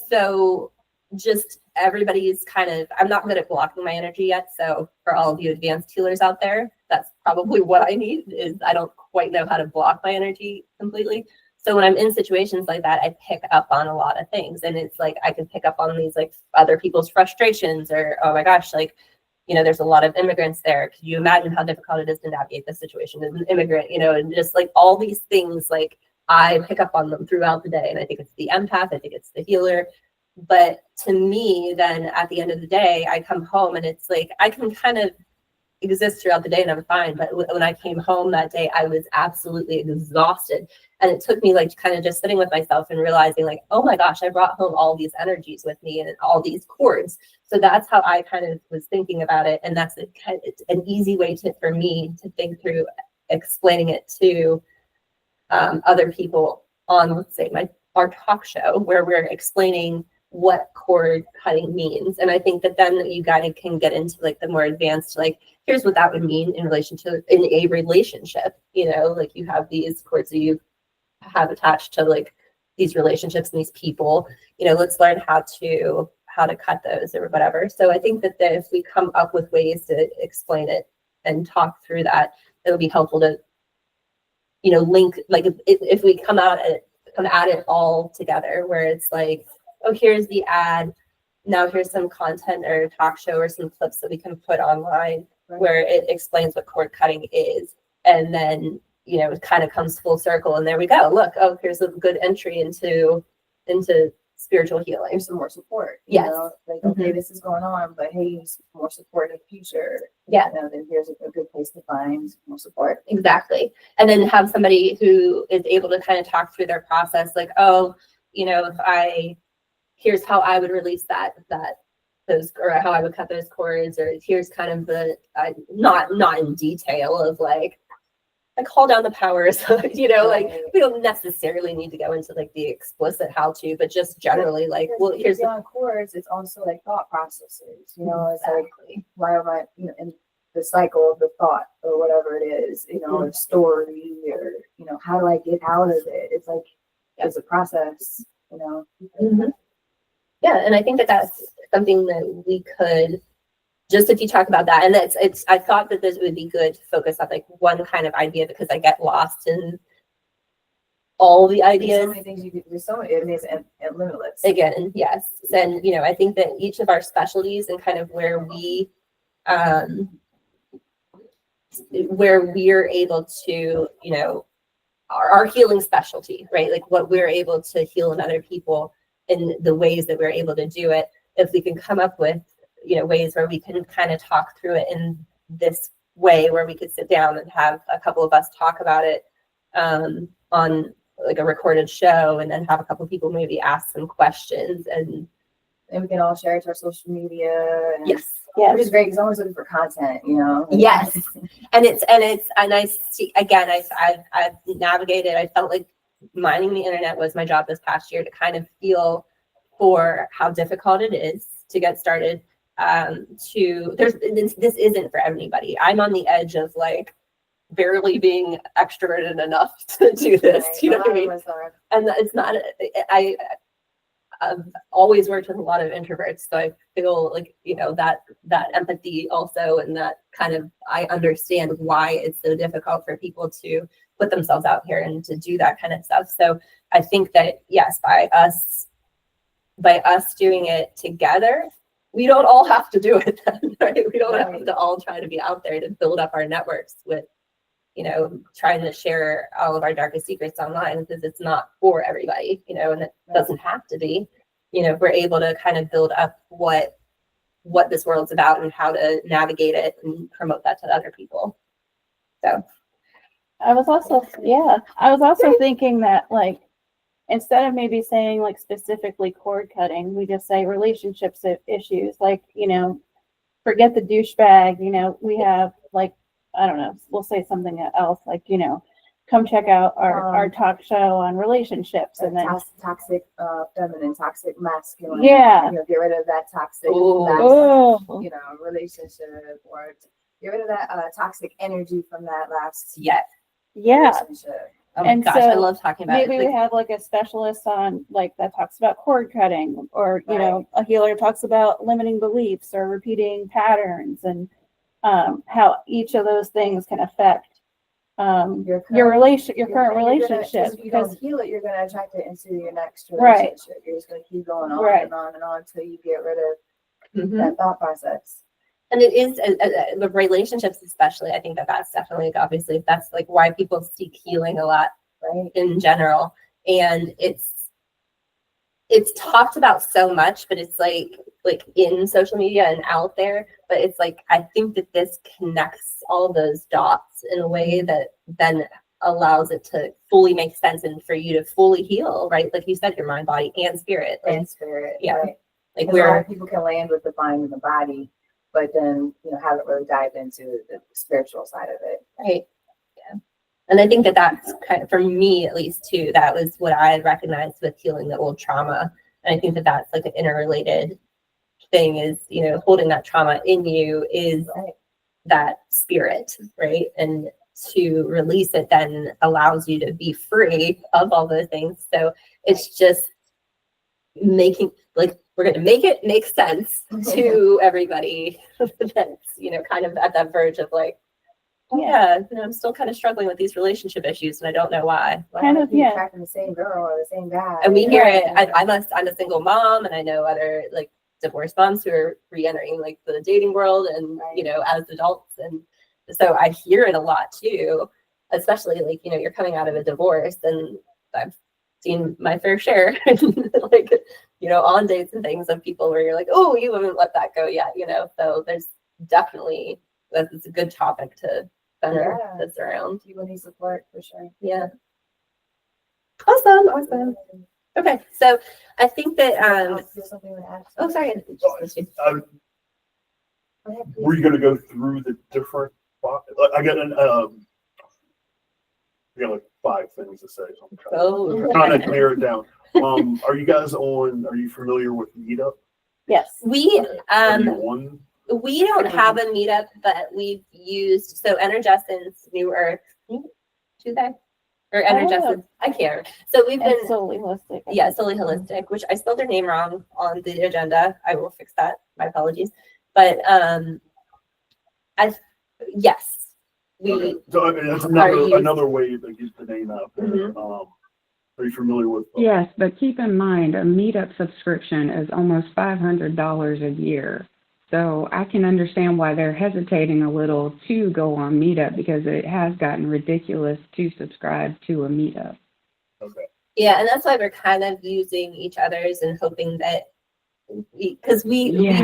B: So just everybody's kind of, I'm not good at blocking my energy yet. So for all of you advanced healers out there, that's probably what I need is I don't quite know how to block my energy completely. So when I'm in situations like that, I pick up on a lot of things. And it's like, I can pick up on these like other people's frustrations or, oh my gosh, like, there's a lot of immigrants there. Could you imagine how difficult it is to navigate this situation as an immigrant, and just like all these things, like I pick up on them throughout the day. And I think it's the empath, I think it's the healer. But to me, then at the end of the day, I come home and it's like, I can kind of exist throughout the day and I'm fine. But when I came home that day, I was absolutely exhausted. And it took me like kind of just sitting with myself and realizing like, oh my gosh, I brought home all these energies with me and all these cords. So that's how I kind of was thinking about it. And that's an easy way for me to think through explaining it to other people on, let's say, our talk show where we're explaining what cord cutting means. And I think that then you kind of can get into like the more advanced, like, here's what that would mean in a relationship, like you have these cords that you have attached to like these relationships and these people, let's learn how to cut those or whatever. So I think that if we come up with ways to explain it and talk through that, it'll be helpful to, link, like if we come at it all together where it's like, oh, here's the ad. Now here's some content or talk show or some clips that we can put online where it explains what cord cutting is. And then, it kind of comes full circle and there we go. Look, oh, here's a good entry into spiritual healing.
C: There's some more support.
B: Yes.
C: Like, okay, this is going on, but hey, you need some more support in the future.
B: Yeah.
C: Then here's a good place to find more support.
B: Exactly. And then have somebody who is able to kind of talk through their process, like, oh, here's how I would release those, or how I would cut those cords, or here's kind of the, not in detail of like, I call down the powers, like we don't necessarily need to go into like the explicit how to, but just generally like, well, here's
C: beyond cords, it's also like thought processes, it's like, why am I, in the cycle of the thought or whatever it is, or story or, how do I get out of it? It's like, it's a process,
B: Mm-hmm. Yeah. And I think that that's something that we could, just if you talk about that, and I thought that this would be good to focus on like one kind of idea because I get lost in all the ideas.
C: There's so many things you could do, so many, it is and limitless.
B: Again, yes. And, I think that each of our specialties and kind of where we're able to, our healing specialty, right? Like what we're able to heal in other people in the ways that we're able to do it. If we can come up with, ways where we can kind of talk through it in this way where we could sit down and have a couple of us talk about it on like a recorded show and then have a couple people maybe ask some questions and
C: we can all share it to our social media. And
B: yes.
C: Which is great because I'm always looking for content, you know?
B: Yes. And I see, again, I've navigated, I felt like mining the internet was my job this past year to kind of feel for how difficult it is to get started. This isn't for everybody. I'm on the edge of like barely being extroverted enough to do this.
C: Right.
B: You know what I mean? And it's not, I've always worked with a lot of introverts, so I feel like, you know, that empathy also, and that kind of, I understand why it's so difficult for people to put themselves out here and to do that kind of stuff. So I think that, yes, by us doing it together, we don't all have to do it then, right? We don't have to all try to be out there to build up our networks with, you know, trying to share all of our darkest secrets online, because it's not for everybody, you know, and it doesn't have to be. You know, we're able to kind of build up what this world's about and how to navigate it and promote that to other people. So
D: I was also thinking that, like, instead of maybe saying like specifically cord cutting, we just say relationships issues, like, you know, forget the douchebag, you know, we have like, I don't know, we'll say something else, like, you know, come check out our talk show on relationships, and then
C: toxic feminine, toxic masculine.
D: Yeah.
C: You know, get rid of that toxic, you know, relationship, or get rid of that toxic energy from that last relationship.
B: Oh my
D: and
B: gosh,
D: so
B: I love talking about
D: maybe
B: it.
D: we
B: Like,
D: have like a specialist on like that talks about cord cutting, or you know, a healer talks about limiting beliefs or repeating patterns, and how each of those things can affect your current relationship.
C: If you don't heal it, you're going to attract it into your next
D: Right.
C: relationship. You're just going to keep going on
D: Right.
C: and on and on until you get rid of that thought process.
B: and it is the relationships, especially. I think that's definitely, obviously, that's like why people seek healing a lot,
C: Right.
B: in general. And it's talked about so much, but it's like in social media and out there. But it's like, I think that this connects all those dots in a way that then allows it to fully make sense and for you to fully heal, right? Like you said, your mind, body, and spirit. Like,
C: And spirit.
B: yeah.
C: Right.
B: Like
C: A lot of people can land with the mind and the body, but then, you know, haven't really dived into the spiritual side of it.
B: right. Yeah. And I think that that's kind of, for me at least too, that was what I had recognized with healing the old trauma. And I think that that's like an interrelated thing, is, you know, holding that trauma in you is that spirit, right? And to release it then allows you to be free of all those things. So it's just making, like, we're going to make it make sense to everybody that's, you know, kind of at that verge of like, oh yeah, you know, I'm still kind of struggling with these relationship issues and I don't know why.
D: Kind of, yeah.
C: Attracting the same girl or the same guy.
B: And we hear it. I'm a single mom, and I know other like divorced moms who are re-entering like the dating world, and you know, as adults, and so I hear it a lot too. Especially like, you know, you're coming out of a divorce, and I've seen my fair share, like, you know, on dates and things of people where you're like, oh, you haven't let that go yet, you know. So there's definitely, it's a good topic to center this around.
C: People need support for sure.
B: Yeah. Awesome. Okay, so I think that oh, sorry.
A: Were you going to go through the different? I got like 5 things to say. So I'm trying to narrow it down. Are you guys on? Are you familiar with Meetup?
D: Yes.
B: We
A: Are you on?
B: we don't have a meetup, but we've used Energescence, New Earth, Tuesday, or Energescence. I can't. So we've been
D: Solely Holistic.
B: Yeah, Solely Holistic, which I spelled their name wrong on the agenda. I will fix that. My apologies. But yes, we.
A: Okay. So I mean, that's another way to get the name out there. Are you familiar with?
F: Yes, but keep in mind, a Meetup subscription is almost $500 a year. So I can understand why they're hesitating a little to go on Meetup, because it has gotten ridiculous to subscribe to a Meetup.
A: Okay.
B: Yeah, and that's why we're kind of using each other's and hoping that because we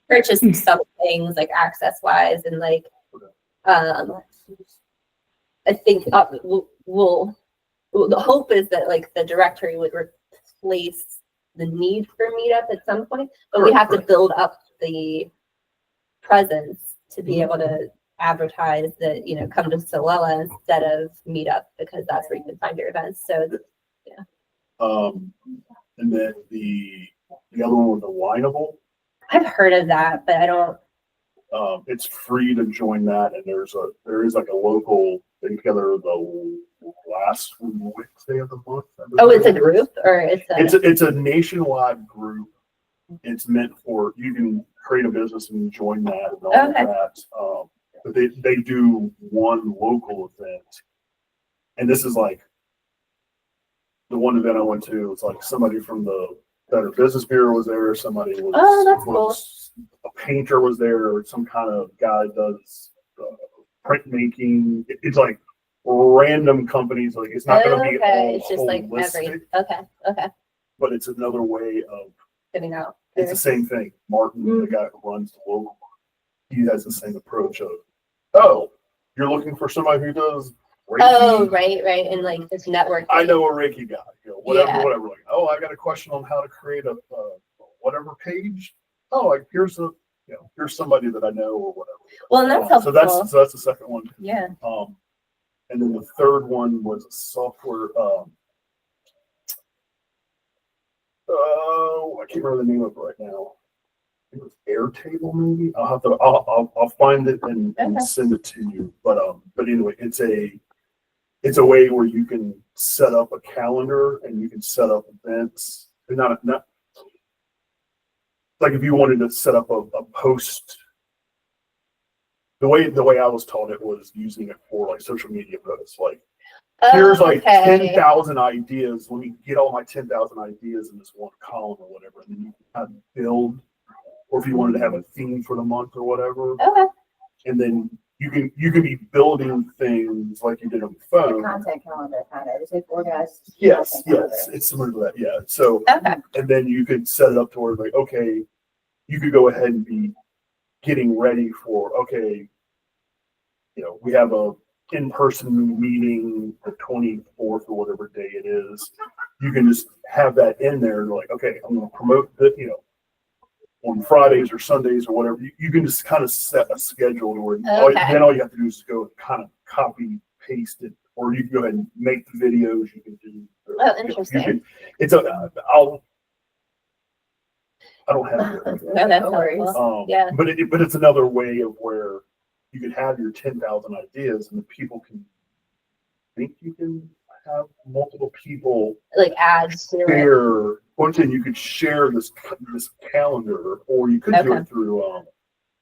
B: purchased some things like access wise, and like I think we'll well, the hope is that like the directory would replace the need for Meetup at some point, but we have to build up the presence to be able to advertise that, you know, come to Solella instead of Meetup, because that's where you can find your events. So
A: And then the other one was the Wineable.
B: I've heard of that, but I don't.
A: It's free to join that, and there is like a local thing together the last Wednesday of the month.
B: Oh, it's a group, or
A: It's a nationwide group. It's meant for, you can create a business and join that and all of that. But they do one local event, and this is like the one event I went to. It's like somebody from the Better Business Bureau was there. Somebody was a painter was there, or some kind of guy that does printmaking. It's like random companies. Like it's not going to be all
B: it's just like
A: holistic,
B: okay.
A: but it's another way of
B: Getting out.
A: It's the same thing. Martin, the guy who runs the local, he has the same approach of, oh, you're looking for somebody who does Reiki.
B: Oh, right, and like this network.
A: I know a Reiki guy, you know, whatever. Like, oh, I got a question on how to create a whatever page. Oh, like here's somebody that I know or whatever.
B: Well, and that's helpful.
A: So that's the second one.
B: Yeah.
A: And then the third one was a software. I can't remember the name of it right now. I think it was Airtable, maybe. I'll find it and send it to you. But anyway, it's a way where you can set up a calendar and you can set up events. And not like if you wanted to set up a post. The way I was taught it was using it for like social media posts. Like here's like 10,000 ideas. Let me get all my 10,000 ideas in this one column or whatever. And then you can kind of build, or if you wanted to have a theme for the month or whatever.
B: Okay.
A: And then you can be building things like you did on the phone.
C: The content calendar kind of, it's like organized.
A: Yes, it's similar to that. Yeah. So, and then you could set it up to where like, okay, you could go ahead and be getting ready for, okay, you know, we have a in-person meeting the 24th or whatever day it is. You can just have that in there and like, okay, I'm going to promote the, you know, on Fridays or Sundays or whatever. You can just kind of set a schedule where then all you have to do is go kind of copy paste it, or you can go ahead and make the videos. You can do.
B: Interesting.
A: I don't have it.
B: No, that's helpful. Yeah.
A: But it's another way of where you can have your 10,000 ideas, and the people can think you can have multiple people
B: like add
A: share. One thing you could share this calendar, or you could do it through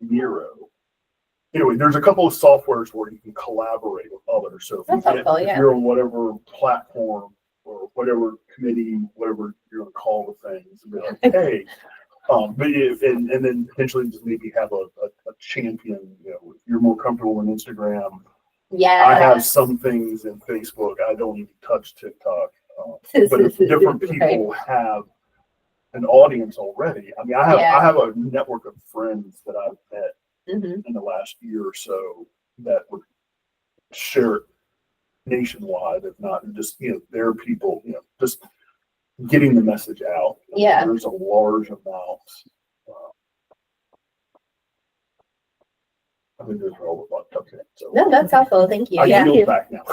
A: Miro. Anyway, there's a couple of softwares where you can collaborate with others. So if you're on whatever platform or whatever committee, whatever you're going to call the things, and be like, hey. And then potentially just maybe have a champion. You know, if you're more comfortable in Instagram.
B: Yeah.
A: I have some things in Facebook. I don't even touch TikTok. But if different people have an audience already. I mean, I have a network of friends that I've met in the last year or so that would share it nationwide, if not just, you know, their people, you know, just getting the message out.
B: Yeah.
A: There's a large amount. I mean, there's all about okay. So
B: no, that's helpful. Thank you.
A: I yield back now.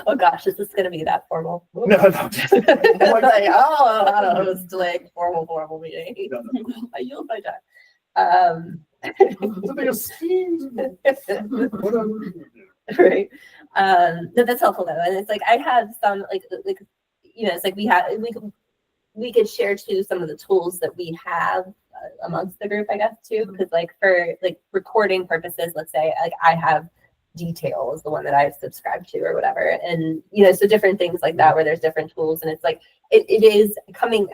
B: Oh gosh, is this going to be that formal?
A: No.
B: Like, I don't know. It's like formal meeting.
A: No.
B: I yield my time. Right. No, that's helpful though, and it's like I have some like you know, it's like we could share too some of the tools that we have amongst the group, I guess too, because like for like recording purposes, let's say like I have Detail is the one that I've subscribed to or whatever, and you know, so different things like that where there's different tools, and it's like it is coming.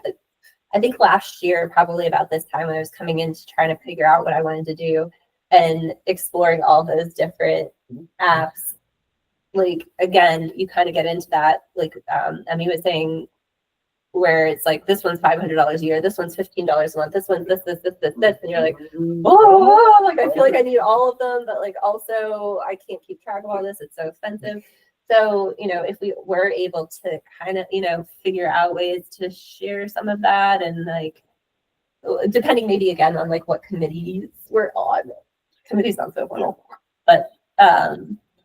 B: I think last year, probably about this time, when I was coming in to trying to figure out what I wanted to do and exploring all those different apps. Like again, you kind of get into that. Like Emmy was saying, where it's like this one's $500 a year, this one's $15 a month, this one's this, and you're like, oh, like I feel like I need all of them, but like also I can't keep track of all this. It's so expensive. So, if we were able to kind of, figure out ways to share some of that and like, depending maybe again on like what committees we're on. Committees sound so formal, but,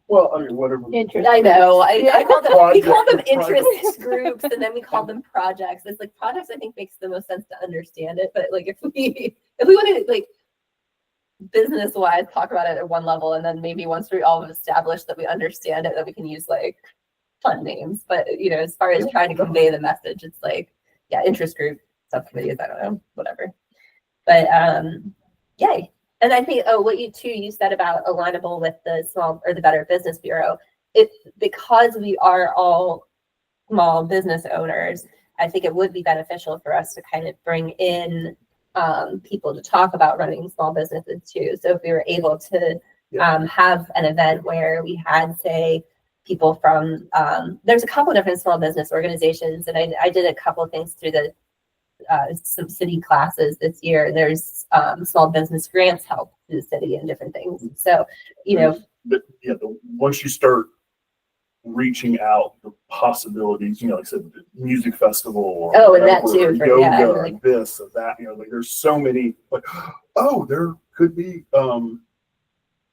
A: Well, I mean, whatever.
D: Interest.
B: I know, I call them, we call them
A: Project.
B: interest groups and then we call them projects. It's like projects, I think makes the most sense to understand it, but like if we want to like business wise talk about it at one level and then maybe once we all have established that we understand it, that we can use like fun names. But as far as trying to convey the message, it's like, yeah, interest group, subcommittees, I don't know, whatever. But yay. And I think, what you said about alignable with the small or the Better Business Bureau, it's because we are all small business owners, I think it would be beneficial for us to kind of bring in people to talk about running small businesses too. So if we were able to have an event where we had, say, people from, there's a couple different small business organizations, and I did a couple of things through the some city classes this year. There's small business grants help to the city and different things. So,
A: But yeah, once you start reaching out, the possibilities, like I said, the music festival. Or
B: Oh, and that
A: whatever,
B: too,
A: yoga,
B: like-
A: this or that. Like there's so many. Like, oh, there could be.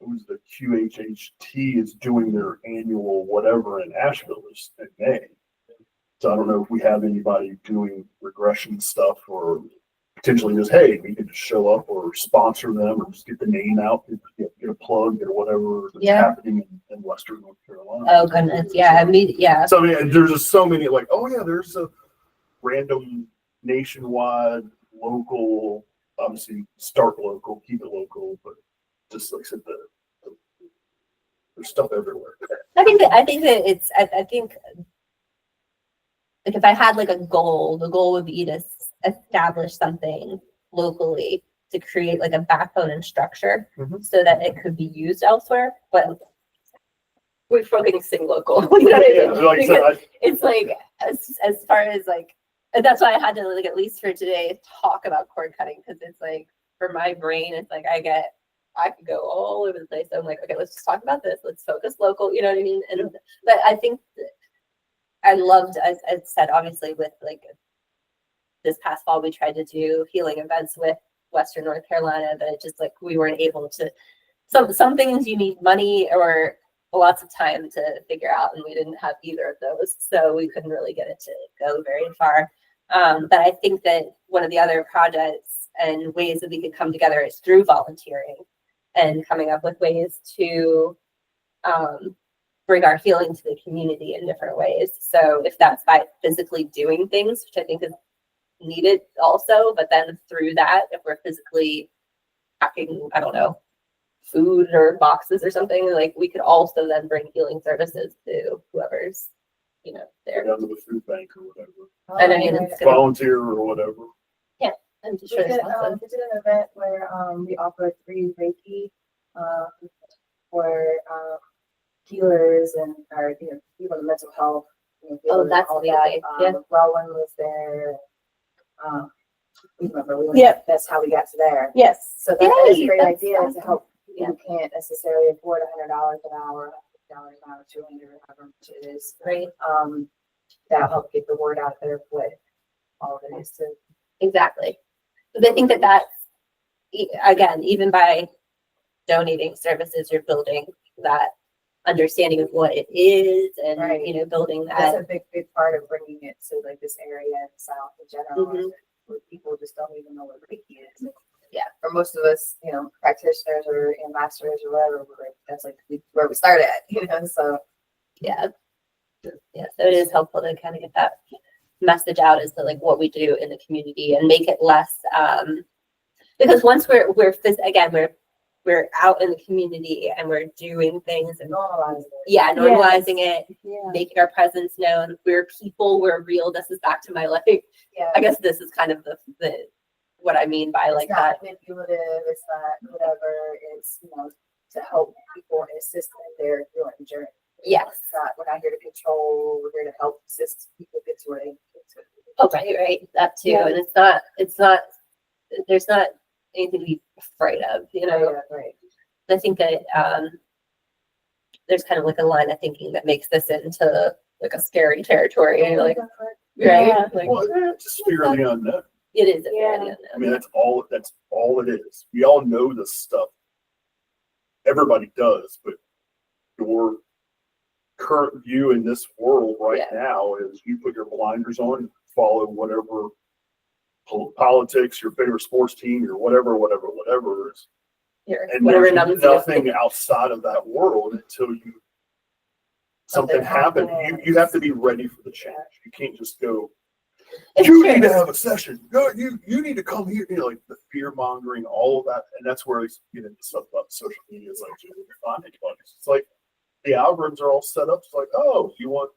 A: Who's the QHHT is doing their annual whatever in Asheville this in May. So I don't know if we have anybody doing regression stuff or potentially just, hey, we can just show up or sponsor them or just get the name out, get a plug or whatever that's happening in Western North Carolina.
B: Oh goodness, yeah, yeah.
A: So I mean, there's just so many like, oh yeah, there's a random nationwide, local, obviously start local, keep it local, but just like I said, there's stuff everywhere.
B: I think that it's, I think like if I had like a goal, the goal would be to establish something locally to create like a backbone and structure so that it could be used elsewhere. But we're focusing local. You know what I mean?
A: Like I said,
B: It's like as far as like, and that's why I had to like at least for today talk about cord cutting, because it's like for my brain, it's like I could go all over the place. So I'm like, okay, let's just talk about this. Let's focus local. You know what I mean? And but I think I loved, as I said, obviously with like this past fall, we tried to do healing events with Western North Carolina, but it just like we weren't able to. Some things you need money or lots of time to figure out, and we didn't have either of those, so we couldn't really get it to go very far. But I think that one of the other projects and ways that we could come together is through volunteering and coming up with ways to bring our healing to the community in different ways. So if that's by physically doing things, which I think is needed also, but then through that, if we're physically packing, I don't know, food or boxes or something, like we could also then bring healing services to whoever's, there.
A: down to the food bank or whatever.
B: And I mean, it's gonna,
A: Volunteer or whatever.
B: I'm just
C: We
B: sure
C: did,
B: there's lots of-
C: we did an event where we offered free Reiki for healers and people in mental health.
B: Oh,
C: healers
B: that's
C: and all
B: amazing. Yeah.
C: Rowan was there. We remember
D: Yep.
C: that's how we got to there.
D: Yes.
C: So that is a
B: Yay,
C: great
B: that's
C: idea
B: awesome.
C: to help people who can't necessarily afford $100 an hour, $50 an hour, 200, however much it is.
B: Right.
C: That'll help get the word out there what all of it is to.
B: Exactly. Because I think that that's, again, even by donating services, you're building that understanding of what it is and,
C: Right.
B: building
C: That's
B: that.
C: a big part of bringing it to like this area in the South in general,
B: Mhm.
C: where people just don't even know what Reiki is.
B: Yeah.
C: For most of us, practitioners or masters or whatever, that's like where we start at, so.
B: Yeah. Yeah. So it is helpful to kind of get that message out as to like what we do in the community and make it less, because once we're out in the community and we're doing things and
C: Normalizing it.
B: normalizing it,
D: Yeah.
B: making our presence known. We're people, we're real. This is back to my like,
C: Yeah.
B: I guess this is kind of the what I mean by like
C: It's not
B: that.
C: manipulative, it's not whatever, it's, to help people and assist in their healing journey.
B: Yes.
C: We're not here to control, we're here to help assist people get to where they get to.
B: Oh, right. That too.
D: Yeah.
B: And there's not anything to be afraid of,
C: Yeah, right.
B: I think that there's kind of like a line of thinking that makes this into like a scary territory. And you're like, right?
D: Yeah.
B: Like,
A: Well, it's just fear of the unknown.
B: it is a
C: Yeah.
B: very unknown.
A: I mean, that's all it is. We all know this stuff. Everybody does, but your current view in this world right
B: Yeah.
A: now is you put your blinders on and follow whatever politics, your favorite sports team, your whatever is.
B: Here,
A: And
B: whatever
A: there's
B: numbers you
A: nothing outside of that world until something happens. You have to be ready for the change. You can't just go,
B: It's
A: you
B: true.
A: need to have a session. No, you need to come here. You know, like the fear mongering, all of that. And that's where it's get into stuff about social media. It's like, you find anybody. It's like the algorithms are all set up. It's like, oh, you want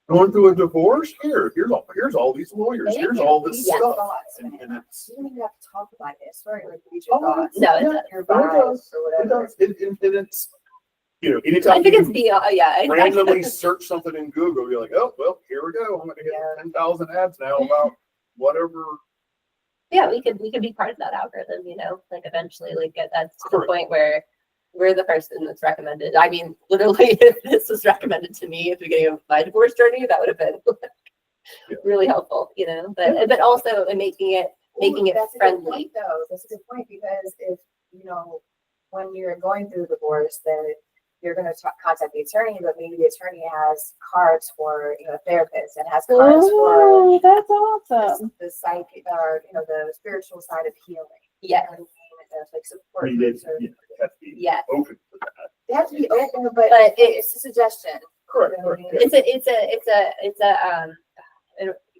A: going through a divorce? Here's all these lawyers. Here's all this
B: Yeah.
A: stuff.
C: Thoughts,
A: And
C: man.
A: it's
C: You don't even have to talk about this, right? Like, read your
A: Oh,
C: thoughts.
B: No, it
A: yeah.
B: does.
C: Your
A: It
C: vibes
A: does.
C: or
A: It
C: whatever.
A: does. And it's, you know,
B: I
A: anytime
B: think
A: you
B: it's beyond, yeah.
A: randomly search something in Google, you're like, oh, well, here we go. I'm going to get
C: Yeah.
A: 10,000 ads now about whatever.
B: Yeah, we could be part of that algorithm, you know, like eventually like get that to the
A: Correct.
B: point where we're the person that's recommended. I mean, literally, if this was recommended to me at the beginning of my divorce journey, that would have been
A: Yeah.
B: really helpful, you know, but also in making it
C: That's a good
B: friendly.
C: point, though. That's a good point, because if, you know, when you're going through a divorce, then you're going to contact the attorney, but maybe the attorney has cards for, you know, a therapist, and has cards
D: Oh,
C: for
D: that's awesome.
C: the psychic, or, you know, the spiritual side of healing.
B: Yeah.
C: You know what I mean? There's like support
A: You
C: groups, or-
A: have to be
B: Yeah.
A: open for that.
C: they have to be open, but
B: But
C: it's a suggestion.
A: Correct.
C: You know what I mean?
B: It's a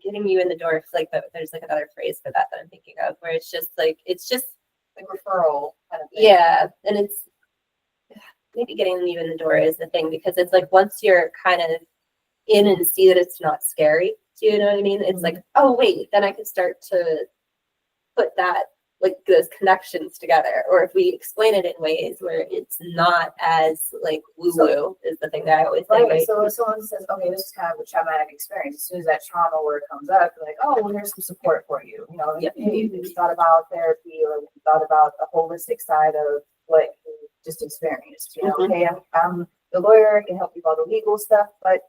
B: getting you in the door. It's like there's like another phrase for that I'm thinking of, where it's just like
C: Like referral kind of thing.
B: yeah, and it's maybe getting you in the door is the thing, because it's like once you're kind of in and see that it's not scary, do you know what I mean? It's like, oh wait, then I can start to put that, like, those connections together. Or if we explain it in ways where it's not as like woo-woo is the thing that I always say,
C: Right,
B: right?
C: so if someone says, okay, this is kind of a traumatic experience, as soon as that trauma word comes up, they're like, oh, well, here's some support for you. You know,
B: Yep.
C: hey, you thought about therapy, or you thought about the holistic side of what you just experienced. You know,
B: Mhm.
C: hey, I'm the lawyer, I can help you with all the legal stuff, but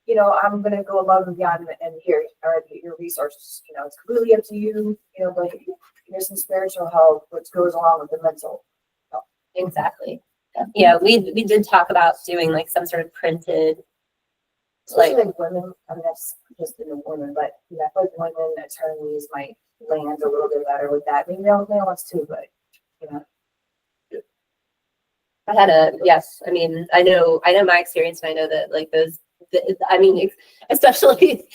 C: you know, I'm gonna go above and beyond, and here are your resources. You know, it's completely up to you. You know, but here's some spiritual help, which goes along with the mental.
B: Exactly. Yeah, we did talk about doing like some sort of printed,
C: Especially like women, I mean, that's just in the women, but you know, I feel like women attorneys might land a little bit better with that. Maybe male ones too, but you know.
B: I had a, yes, I mean, I know my experience, and I know that like I mean, especially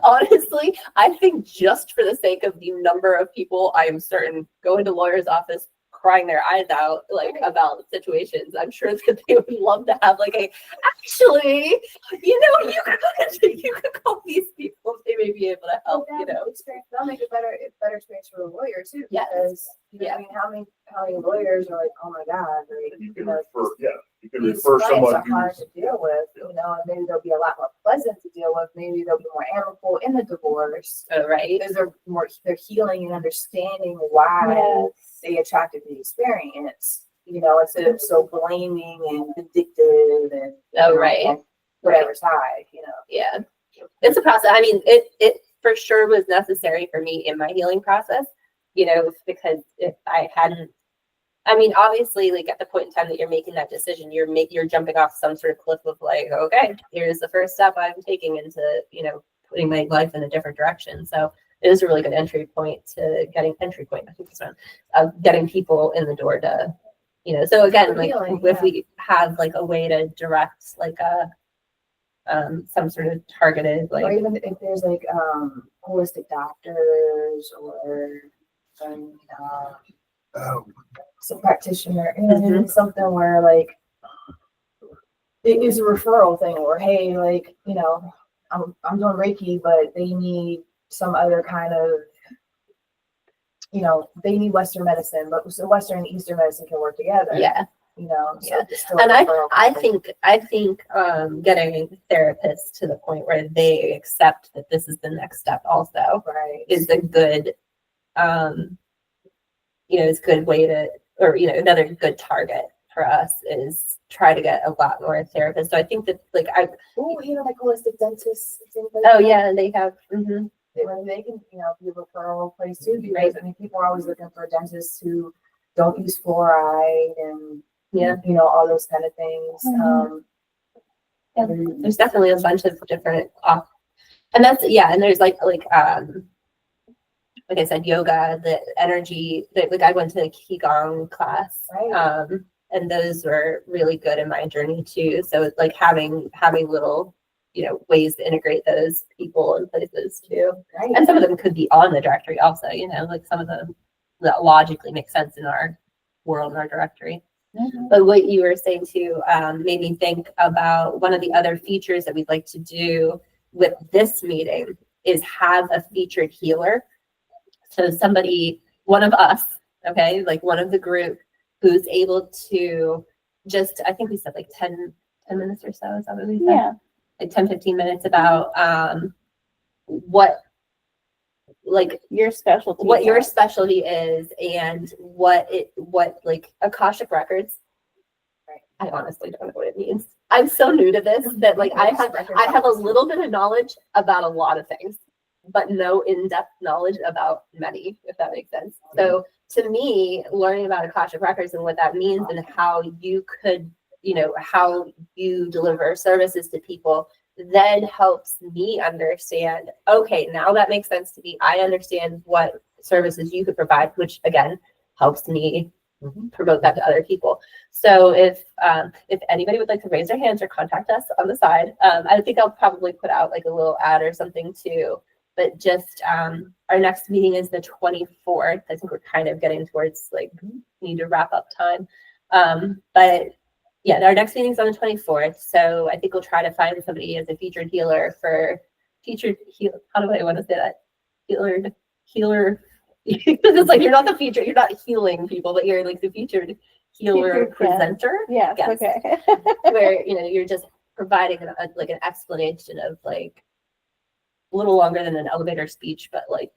B: honestly, I think just for the sake of the number of people I am certain go into lawyer's office crying their eyes out like about situations, I'm sure that they would love to have like actually, you know, you could call these people, they may be able to help, you know.
C: Experience, that'll make it better experience for the lawyer too.
B: Yes.
C: Because you know,
B: Yeah.
C: I mean, how many lawyers are like, oh my God, like,
A: You
C: you
A: can
C: know,
A: refer, you can
C: these
A: refer
C: clients
A: somebody
C: are hard
A: who's,
C: to deal with, you know, and maybe they'll be a lot more pleasant to deal with. Maybe they'll be more amicable in the divorce
B: Right.
C: because they're healing and understanding why
D: Yes.
C: they attracted the experience, you know, instead of so blaming and vindictive and
B: Oh,
C: you know,
B: right.
C: on whatever side, you know.
B: Yeah, it's a process. I mean, it for sure was necessary for me in my healing process, you know, because if I hadn't, I mean, obviously, like at the point in time that you're making that decision, you're jumping off some sort of cliff of like, okay, here's the first step I'm taking into, you know, putting my life in a different direction. So it is a really good entry point to getting I think this one, of getting people in the door to, you know. So again, like
C: Healing,
B: if
C: yeah.
B: we have like a way to direct like a some sort of targeted
C: Or
B: like
C: even if there's like holistic doctors or some practitioner, you know,
B: Mhm.
C: something where like it is a referral thing, or hey, like, you know, I'm doing Reiki, but they need some other kind of, you know, they need Western medicine, but so Western and Eastern medicine can work together.
B: yeah.
C: You know, so
B: Yeah.
C: it's still a
B: And
C: referral
B: I
C: thing.
B: think getting therapists to the point where they accept that this is the next step also
C: Right.
B: is a good you know, is a good way to, or you know, another good target for us is try to get a lot more therapists. So I think that like
C: Oh, like holistic dentists. Things like
B: oh
C: that.
B: yeah, they have. Mhm.
C: They can, be a referral place too, because I mean, people are always looking for dentists who don't use fluoride and,
B: Yeah.
C: all those kind of things.
B: Yeah, there's definitely a bunch of different and that's and there's like I said, yoga, the energy, like I went to a Qigong class.
C: Right.
B: And those were really good in my journey too. So it's like having little, ways to integrate those people and places too.
C: Right.
B: And some of them could be on the directory also, like some of them that logically make sense in our world and our directory.
C: Mhm.
B: But what you were saying too made me think about one of the other features that we'd like to do with this meeting is have a featured healer. So somebody, one of us, okay, like one of the group who's able to just, I think we said like 10 minutes or so, is that what we said?
D: Yeah.
B: Like 10, 15 minutes about what
D: Your specialty.
B: what your specialty is and what like Akashic records.
C: Right.
B: I honestly don't know what it means. I'm so new to this that like I have a little bit of knowledge about a lot of things, but no in-depth knowledge about many, if that makes sense. So to me, learning about Akashic records and what that means and how you could, how you deliver services to people then helps me understand, okay, now that makes sense to me. I understand what services you could provide, which again helps me promote that to other people. So if anybody would like to raise their hands or contact us on the side, I think I'll probably put out like a little ad or something too. But just our next meeting is the 24th. I think we're kind of getting towards like need to wrap up time. But yeah, our next meeting is on the 24th. So I think we'll try to find somebody as a featured healer for how do I want to say that? Healer. It's like you're not the featured, you're not healing people, but you're like the featured healer presenter.
D: Yes.
B: Yes.
D: Okay.
B: Where you're just providing like an explanation of like a little longer than an elevator speech, but like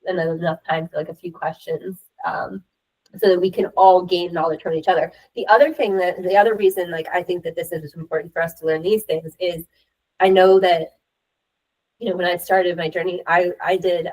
B: and then enough time for like a few questions. So that we can all gain knowledge from each other. The other reason, like I think that this is important for us to learn these things is, I know that, when I started my journey, I did,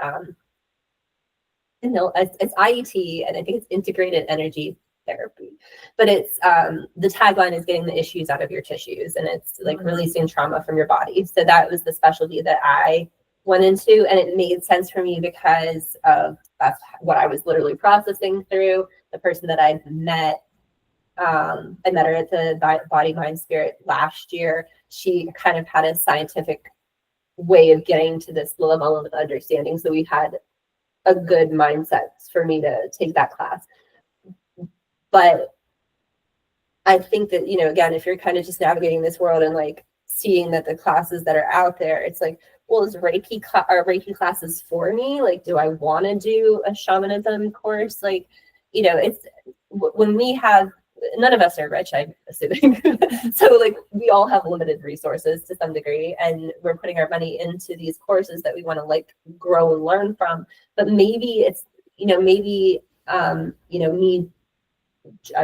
B: it's IET, and I think it's integrated energy therapy, but it's the tagline is getting the issues out of your tissues, and it's like releasing trauma from your body. So that was the specialty that I went into, and it made sense for me because of that's what I was literally processing through. The person that I met her at the Body Mind Spirit last year. She kind of had a scientific way of getting to this level of understanding, so we had a good mindset for me to take that class. But I think that, again, if you're kind of just navigating this world and like seeing that the classes that are out there, it's like, well, is Reiki classes for me? Like, do I want to do a shamanism course? Like, it's when we have, none of us are rich, I'm assuming. So like we all have limited resources to some degree, and we're putting our money into these courses that we want to like grow and learn from. But maybe it's, me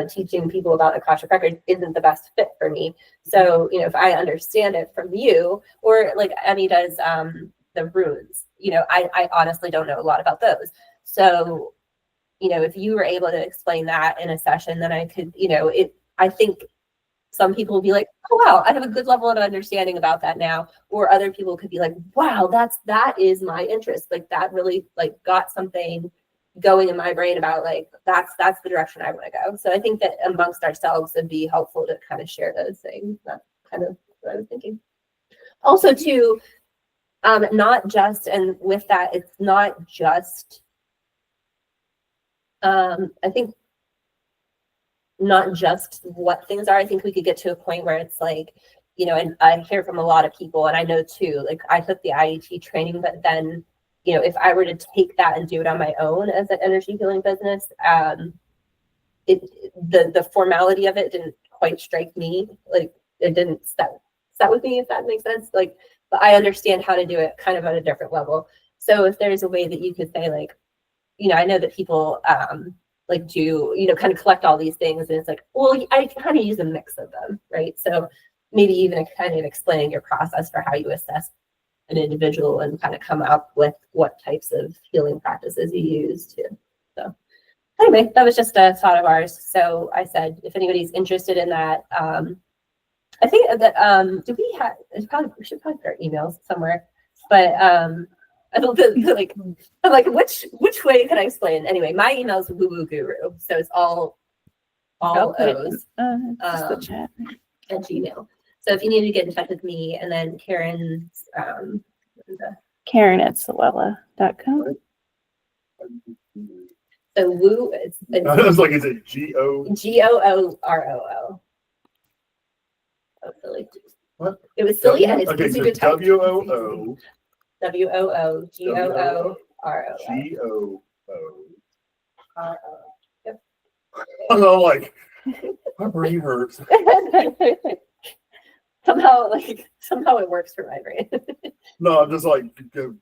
B: teaching people about Akashic records isn't the best fit for me. So, if I understand it from you, or like Emmy does the runes, I honestly don't know a lot about those. So, if you were able to explain that in a session, then I could, I think some people will be like, oh, wow, I have a good level of understanding about that now. Or other people could be like, wow, that is my interest. Like that really like got something going in my brain about like, that's the direction I want to go. So I think that amongst ourselves it'd be helpful to kind of share those things. That's kind of what I was thinking. Also too, not just, and with that, it's not just, I think not just what things are. I think we could get to a point where it's like, and I hear from a lot of people, and I know too, like I took the IET training, but then, if I were to take that and do it on my own as an energy healing business, the formality of it didn't quite strike me. Like it didn't set with me, if that makes sense. Like, but I understand how to do it kind of at a different level. So if there's a way that you could say like, I know that people like do, kind of collect all these things. And it's like, well, I kind of use a mix of them, right? So maybe even kind of explaining your process for how you assess an individual and kind of come up with what types of healing practices you use too. So anyway, that was just a thought of ours. So I said, if anybody's interested in that, I think that do we have? We should probably put our emails somewhere. But I don't like. I'm like, which way can I explain? Anyway, my email is woo woo guru, so it's all
D: Okay.
B: O's
D: Just the chat.
B: at Gmail. So if you need to get in touch with me, and then Karen's
D: Karen at Sawella.com.
B: so woo
A: I was like, is it G-O?
B: GOOROO. Oh, silly.
A: What?
B: It was silly, and it's
A: Okay,
B: easy
A: so
B: to type.
A: WOO.
B: WOOGOOROO.
A: G-O-O.
B: Yep.
A: I'm all like, my brain hurts.
B: somehow it works for my brain.
A: No, I'm just like, go.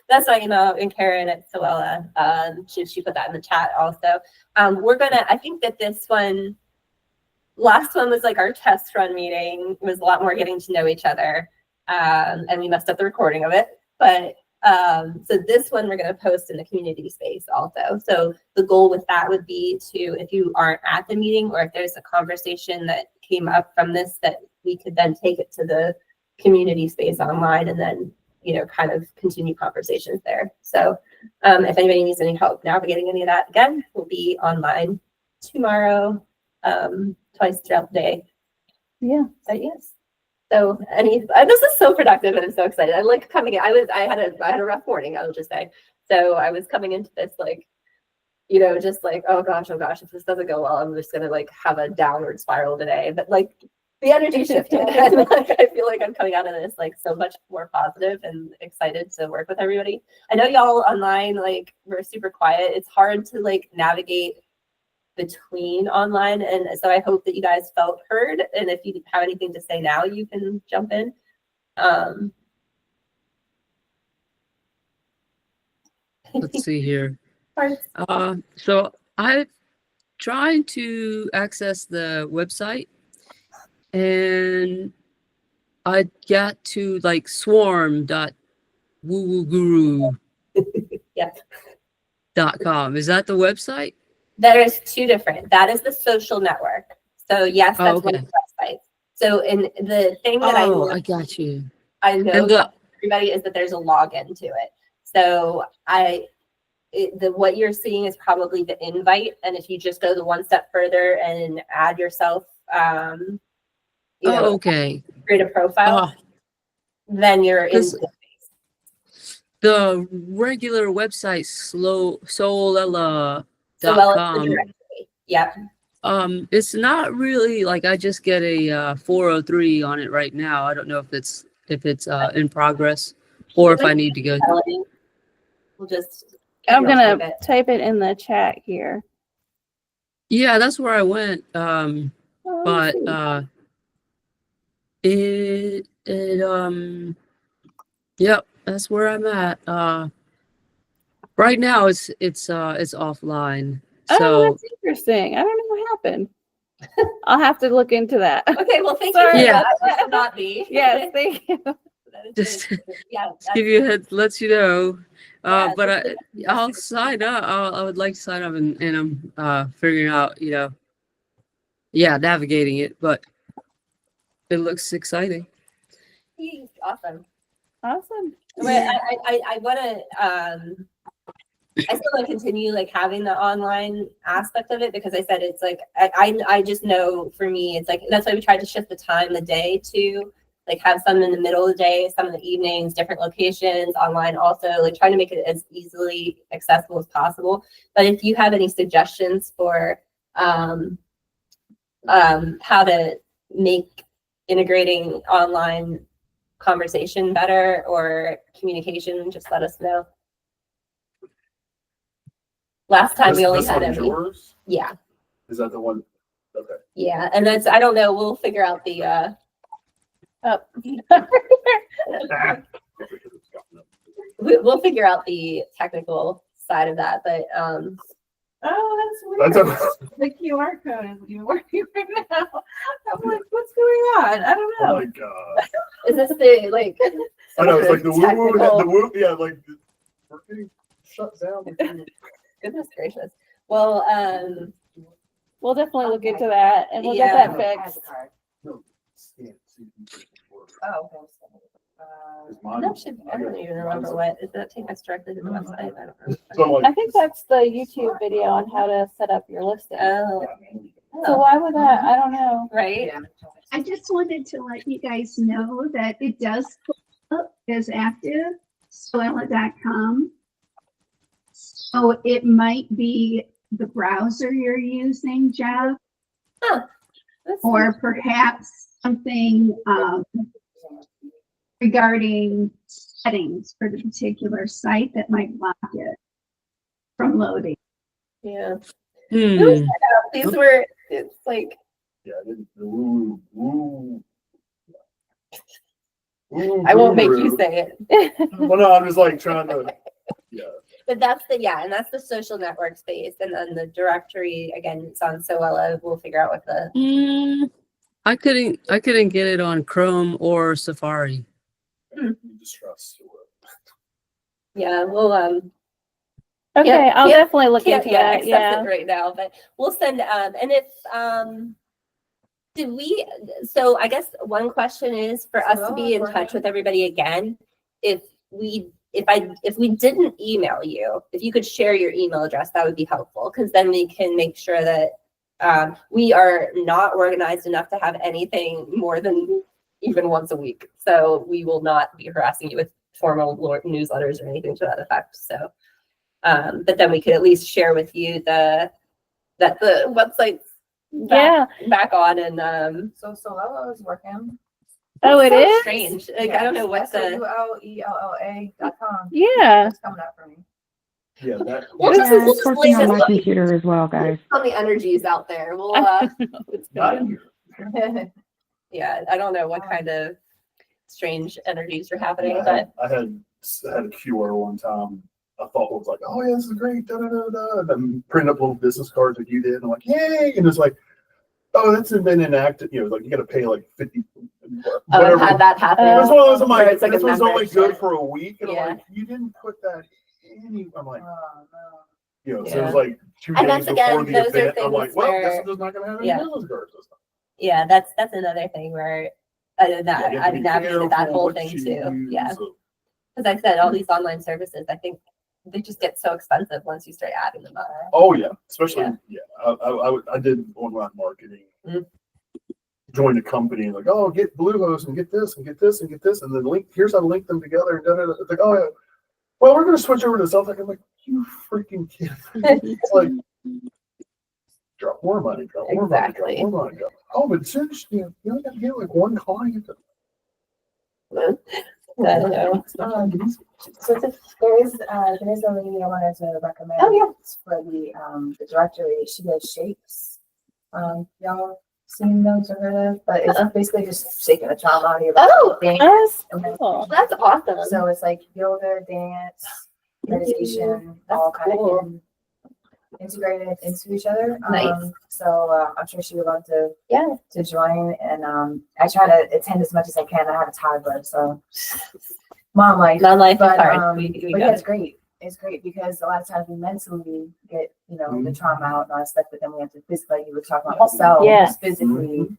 B: That's my email, and Karen at Sawella. She put that in the chat also. I think that this one, last one was like our test run meeting. It was a lot more getting to know each other. And we messed up the recording of it. But so this one we're going to post in the community space also. So the goal with that would be to, if you aren't at the meeting, or if there's a conversation that came up from this, that we could then take it to the community space online, and then kind of continue conversations there. So if anybody needs any help navigating any of that, again, we'll be online tomorrow, twice throughout the day.
D: Yeah.
B: But yes. So this is so productive, and I'm so excited. I like coming in. I had a rough morning, I'll just say. So I was coming into this like, just like, oh gosh, if this doesn't go well, I'm just gonna like have a downward spiral today. But like the energy shifted, and like I feel like I'm coming out of this like so much more positive and excited to work with everybody. I know y'all online like we're super quiet. It's hard to like navigate between online, and so I hope that you guys felt heard. And if you have anything to say now, you can jump in.
E: Let's see here.
B: Parts.
E: So I'm trying to access the website, and I got to like swarm.woowoguru.com.
B: Yep.
E: Is that the website?
B: There's two different. That is the social network. So yes, that's one of the websites. So in the thing that
E: I got you.
B: I know for everybody is that there's a login to it. So what you're seeing is probably the invite, and if you just go the one step further and add yourself,
E: okay,
B: create a profile, then you're in.
E: The regular website, Solella.com.
B: Yep.
E: It's not really like, I just get a 403 on it right now. I don't know if it's in progress or if I need to go.
B: We'll just.
D: I'm gonna type it in the chat here.
E: Yeah, that's where I went. But yep, that's where I'm at. Right now it's offline. So
D: that's interesting. I don't know what happened. I'll have to look into that.
B: Okay, well, thank
D: Sorry.
B: you.
E: Yeah.
B: That should not be.
D: Yes, thank you.
E: just
B: Yeah.
E: give you a head, lets you know.
B: Yeah,
E: But I'll sign up. I would like to sign up, and I'm figuring out, navigating it, but it looks exciting.
B: Awesome.
D: Awesome.
B: But I want to. I still want to continue like having the online aspect of it, because I said it's like I just know for me it's like, that's why we tried to shift the time of the day to like have some in the middle of the day, some in the evenings, different locations, online also, like trying to make it as easily accessible as possible. But if you have any suggestions for how to make integrating online conversation better or communication, just let us know. Last time we only had
A: yours?
B: Yeah.
A: Is that the one? Okay.
B: Yeah, and that's, I don't know, we'll figure out the we'll figure out the technical side of that, but
D: Oh,
A: That's
D: that's weird. The QR code isn't even working right now. I'm like, what's going on? I don't
A: Oh
D: know.
A: my god.
B: is this the like?
A: I know it's like the woo woo,
B: technical-
A: the woo, yeah, like we're getting shut down.
B: Goodness gracious. Well,
D: We'll definitely look into that and we'll
B: Yeah.
D: get that fixed.
A: No, scan, see if you can work.
C: Oh, okay.
A: Is mine-
B: that should, I don't even remember what, does that take us directly to the website? I don't know.
A: So like,
D: I think that's the YouTube video on how to set up your listing.
B: Oh,
D: So why would that? I don't know.
B: right?
C: Yeah.
G: I just wanted to let you guys know that it does pull up as active, Swella.com. So it might be the browser you're using, Jeff,
B: That's
G: or perhaps something regarding settings for the particular site that might block it from loading.
B: yeah.
E: Hmm.
B: These were, it's like,
A: yeah, I didn't, the woo woo. Woo,
B: I won't make
A: woo.
B: you say it.
A: Well, no, I'm just like trying to, yeah.
B: But that's the, yeah, and that's the social network space. And then the directory, again, it's on Soella. We'll figure out what the,
E: I couldn't get it on Chrome or Safari.
A: You just trust.
B: yeah, we'll,
D: Okay,
B: Can't-
D: I'll
B: can't-
D: definitely look
B: can't,
D: into
B: yeah,
D: that.
B: access
D: Yeah.
B: it right now, but we'll send, and if, did we, so I guess one question is for us to be in touch with everybody again, if we didn't email you, if you could share your email address, that would be helpful, because then we can make sure that we are not organized enough to have anything more than even once a week. So we will not be harassing you with formal newsletters or anything to that effect. So, but then we could at least share with you that the website's back on, and
C: So Solella is working.
D: Oh, it
B: so
D: is?
B: strange. Like, I don't know what the
C: SOULELLA.com.
D: Yeah.
C: It's coming up for me.
A: Yeah, that.
B: We'll
F: Yeah,
B: just
F: it's working
B: leave
F: on
B: it
F: my
B: like-
F: computer as well, guys.
B: on the energies out there. We'll
D: It's
A: Not
D: good.
A: here.
B: yeah, I don't know what kind of strange energies are happening, but
A: I had a QR one time. I thought it was like, oh yeah, this is great. Da, da, da, da. And then print up little business cards like you did. And I'm like, yay! And it's like, oh, that's been enacted. You know, like you got to pay like 50.
B: I've had that happen.
A: That's one of those. I'm
B: Where
A: like,
B: it's like
A: this
B: a
A: one's only good
B: membership.
A: for a week. And
B: Yeah.
A: I'm like, you didn't put that any. I'm like,
C: Oh, no.
A: you know, so it
B: Yeah.
A: was like 2
B: And
A: days
B: that's, again,
A: before the
B: those are
A: event. I'm
B: things
A: like, well,
B: where-
A: guess I'm just not gonna have any
B: Yeah.
A: business cards this time.
B: Yeah, that's another thing where that
A: Yeah, you have to
B: I've
A: be
B: navigated that
A: careful
B: whole
A: what
B: thing
A: you
B: too.
A: use,
B: Yeah,
A: so-
B: because I said all these online services, I think they just get so expensive once you start adding them up.
A: Oh yeah, especially
B: Yeah.
A: I did online marketing.
B: Mhm.
A: Joined a company and like, oh, get Bluehost and get this and get this and get this and then link. Here's how to link them together. And da-da-da. It's like, oh yeah, well we're gonna switch over to Zeltec. I'm like, you freaking kid. It's like drop more money, drop more
B: Exactly.
A: money, drop more money. Oh, but since you only got to get like one client.
B: I know.
C: So there is a lady I wanted to recommend.
B: Oh, yeah.
C: For the directory. She does shapes. Y'all seen those or heard of? But it's basically just shaking the trauma out of your
B: Oh,
C: body.
D: That's
C: And then-
D: cool.
B: That's awesome.
C: So it's like yoga, dance, meditation, all
B: That's
C: kind
B: cool.
C: of integrated into each other.
B: Nice.
C: So I'm sure she would love to
B: Yeah.
C: join, and I try to attend as much as I can. I have a toddler, so mom life.
B: Non-life is
C: But
B: hard. We
C: but
B: got
C: yeah, it's
B: it.
C: great. It's great because a lot of times we mentally get the
A: Mhm.
C: trauma out and all that stuff, but then we have to physically, like you were talking about ourselves,
D: Yes.
C: physically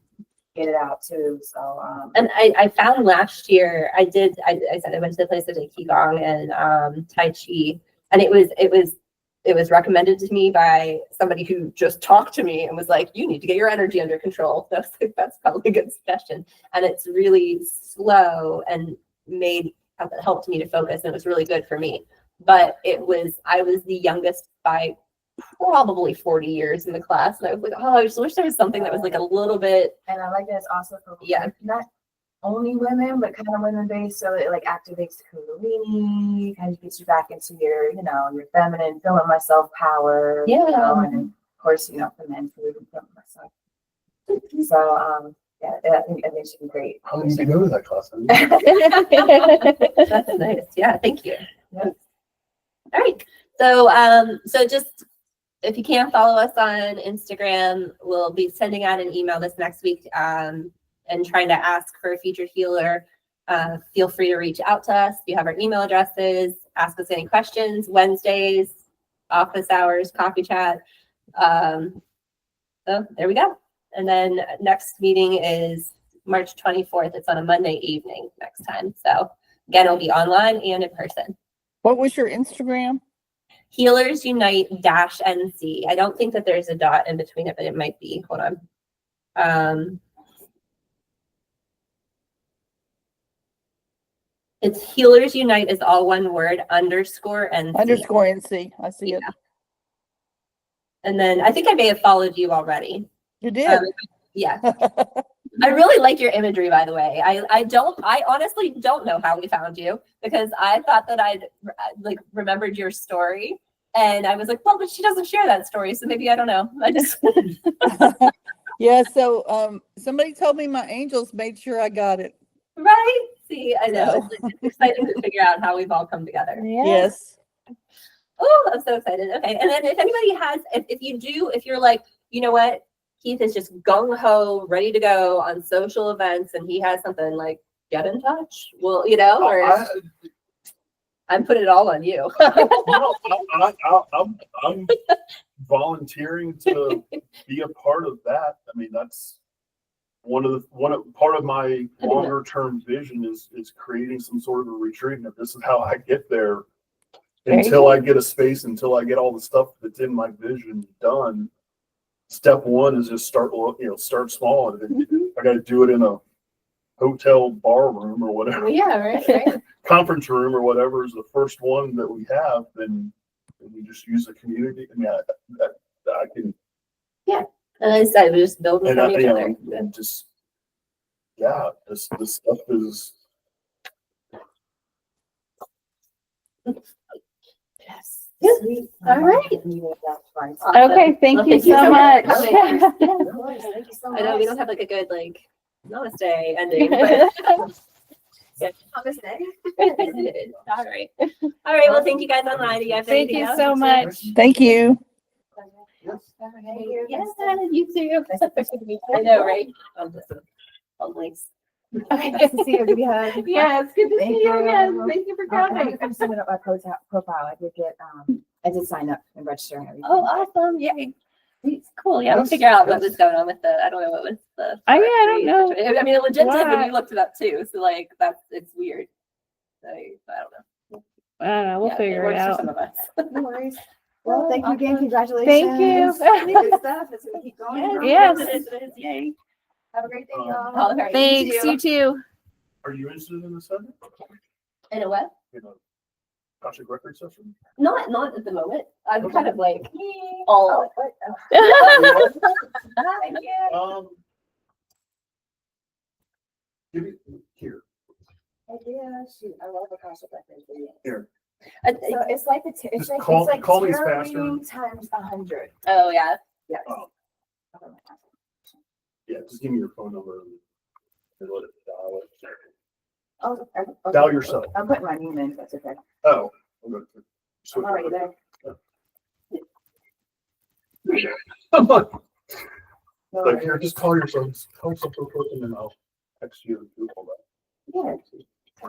C: get it out too. So
B: And I found last year I said I went to the place that did Qigong and Tai Chi, and it was recommended to me by somebody who just talked to me and was like, you need to get your energy under control. So I was like, that's probably a good suggestion. And it's really slow and helped me to focus, and it was really good for me. But I was the youngest by probably 40 years in the class, and I was like, oh, I just wish there was something that was like a little bit.
C: and I like that it's also for
B: Yeah.
C: not only women, but kind of women based. So it like activates the Kundalini, kind of gets you back into your, your feminine, feeling my self power.
B: Yeah.
C: And of course, for men, feeling myself. So yeah, I think it should be great.
A: How long did you go to that class?
B: That's nice. Yeah, thank you. All right. So just if you can't follow us on Instagram, we'll be sending out an email this next week and trying to ask for a featured healer. Feel free to reach out to us. You have our email addresses. Ask us any questions. Wednesdays, office hours, coffee chat. So there we go. And then next meeting is March 24th. It's on a Monday evening next time. So again, it'll be online and in person.
H: What was your Instagram?
B: Healers Unite -NC. I don't think that there's a dot in between it, but it might be. Hold on. It's Healers Unite is all one word _NC.
H: Underscore NC. I see it.
B: And then I think I may have followed you already.
H: You did.
B: Yeah. I really like your imagery, by the way. I honestly don't know how we found you because I thought that I'd like remembered your story and I was like, well, but she doesn't share that story. So maybe I don't know. I just
H: Yeah. So somebody told me my angels made sure I got it.
B: right. See, I know it's exciting to figure out how we've all come together.
H: Yes.
B: Oh, I'm so excited. Okay. And then if anybody has, if you're like, you know what, Keith is just gung ho, ready to go on social events and he has something, like, get in touch. Well, or I'm putting it all on you.
A: I'm volunteering to be a part of that. I mean, that's part of my longer term vision is creating some sort of a retreat. And if this is how I get there, until I get a space, until I get all the stuff that's in my vision done, step one is just start small. And then I got to do it in a hotel bar room or whatever.
B: Yeah, right.
A: Conference room or whatever is the first one that we have. Then we just use the community. I mean, I can.
B: Yeah, and I said we just build from each other.
A: And just this stuff is.
B: Yes. All right.
D: Okay, thank you so much.
C: Thank you so much.
B: I know we don't have like a good namaste ending, but
C: Namaste.
B: all right. All right. Well, thank you guys online. Do you have
D: Thank
B: anything
D: you
B: else?
D: so much.
H: Thank you.
B: Yes, you too. I know, right? Nice.
C: Okay, nice to see you. Give you a hug.
D: Yeah, it's good to
C: Thank
D: see you
C: you.
D: again. Thank you for coming.
C: I'm setting up my profile. I did sign up and register and everything.
B: Oh, awesome. Yay. Cool. Yeah, we'll figure out what was going on with I don't know what was the.
D: I don't know.
B: I mean, it legit did when
D: Why?
B: you looked it up too. So it's weird. So, I don't know.
D: I don't know. We'll
B: Yeah,
D: figure it
B: works for
D: out.
B: some of us.
C: No worries. Well, thank you again. Congratulations.
D: Thank you.
C: Good stuff. It's gonna keep going.
D: Yes.
B: It is. Yay.
C: Have a great day,
B: All
C: y'all.
B: right.
D: Thanks, you too.
A: Are you interested in the segment?
B: In a what?
A: In a Akashic record session?
B: Not at the moment. I'm kind of like all.
A: Give it here.
C: Yeah, shoot. I love Akashic records.
A: Here.
C: So it's like it's like
A: call me
C: tarot
A: faster.
C: reading times 100.
B: Oh yeah.
C: Yes.
A: Oh. Yeah, just give me your phone number and let it dial it.
C: Oh, okay.
A: Dial yourself.
C: I'm putting my name in. That's okay.
A: Oh.
C: I'm already there.
A: I'm like,
C: No
A: like, here, just call yourself. Call yourself real quick and then I'll text you and do all that.
C: Yeah.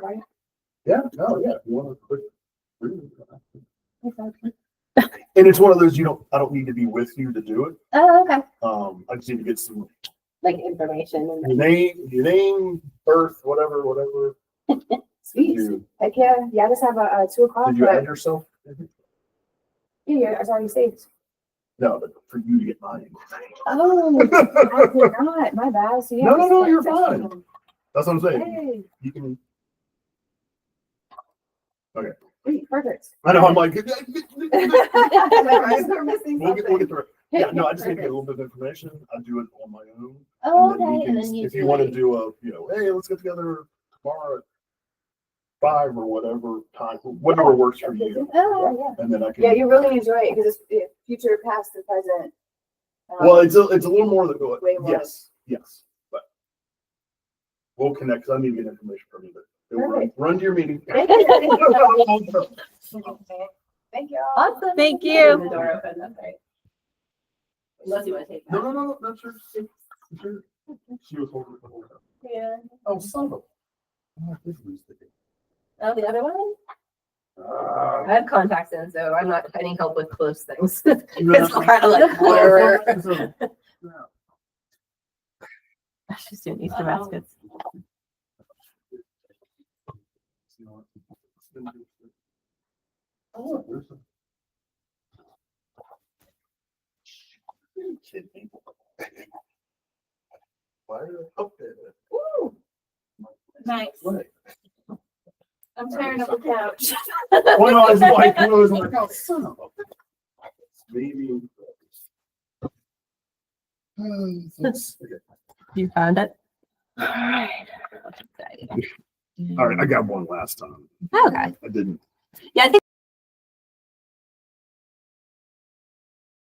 C: Right.
A: Yeah, no, yeah. If you want a quick reading.
C: Okay.
A: And it's one of those I don't need to be with you to do it.
B: Oh, okay.
A: I just need to get some
B: Like information.
A: your name, birth, whatever.
C: Sweet. Heck yeah. Yeah, I just have a 2 o'clock.
A: Did you
C: but
A: add yourself?
C: yeah, it's already saved.
A: No, but for you to get mine.
C: Oh, I did not. My bad. So, yeah,
A: No,
C: just
A: you're
C: text
A: fine.
C: them.
A: That's what I'm saying.
C: Hey,
A: You can.
C: sweet, perfect.
A: I know. I'm like.
C: We're missing
A: We'll get
C: something.
A: through it. Yeah, no, I just need to get a little bit of information. I do it on my own.
B: Oh,
A: And then we
B: okay.
A: can-
B: And then you
A: if
B: do
A: you want to
B: like-
A: do hey, let's get together tomorrow at 5 or whatever time, whatever works for you.
C: Oh, yeah.
A: And then I can.
C: Yeah, you really enjoy it because it's future, past, and present.
A: Well, it's a little more than
C: Way more.
A: yes, but we'll connect because I need to get information from you. But
C: Perfect.
A: run to your meeting.
C: Thank you. Thank you.
B: Awesome.
D: Thank
B: The
D: you.
B: door open, that's right. Unless you want to take that.
A: No, that's sure. Sure. She was holding it the whole time.
B: Yeah.
A: Oh, son of a. Oh, I did lose the game.
B: Oh, the other one? I have contacts in, so I'm not any help with close things. It's kind of like blur. She's doing Easter baskets.
A: Oh, there's a. Kid people. Why are they up there?
B: Woo.
D: Nice.
A: Right.
D: I'm tired of the couch.
A: Well, I was like, oh, son of a. Maybe.
B: You found it?
A: All right, I got one last time.
B: Okay.
A: I didn't.
B: Yeah, I think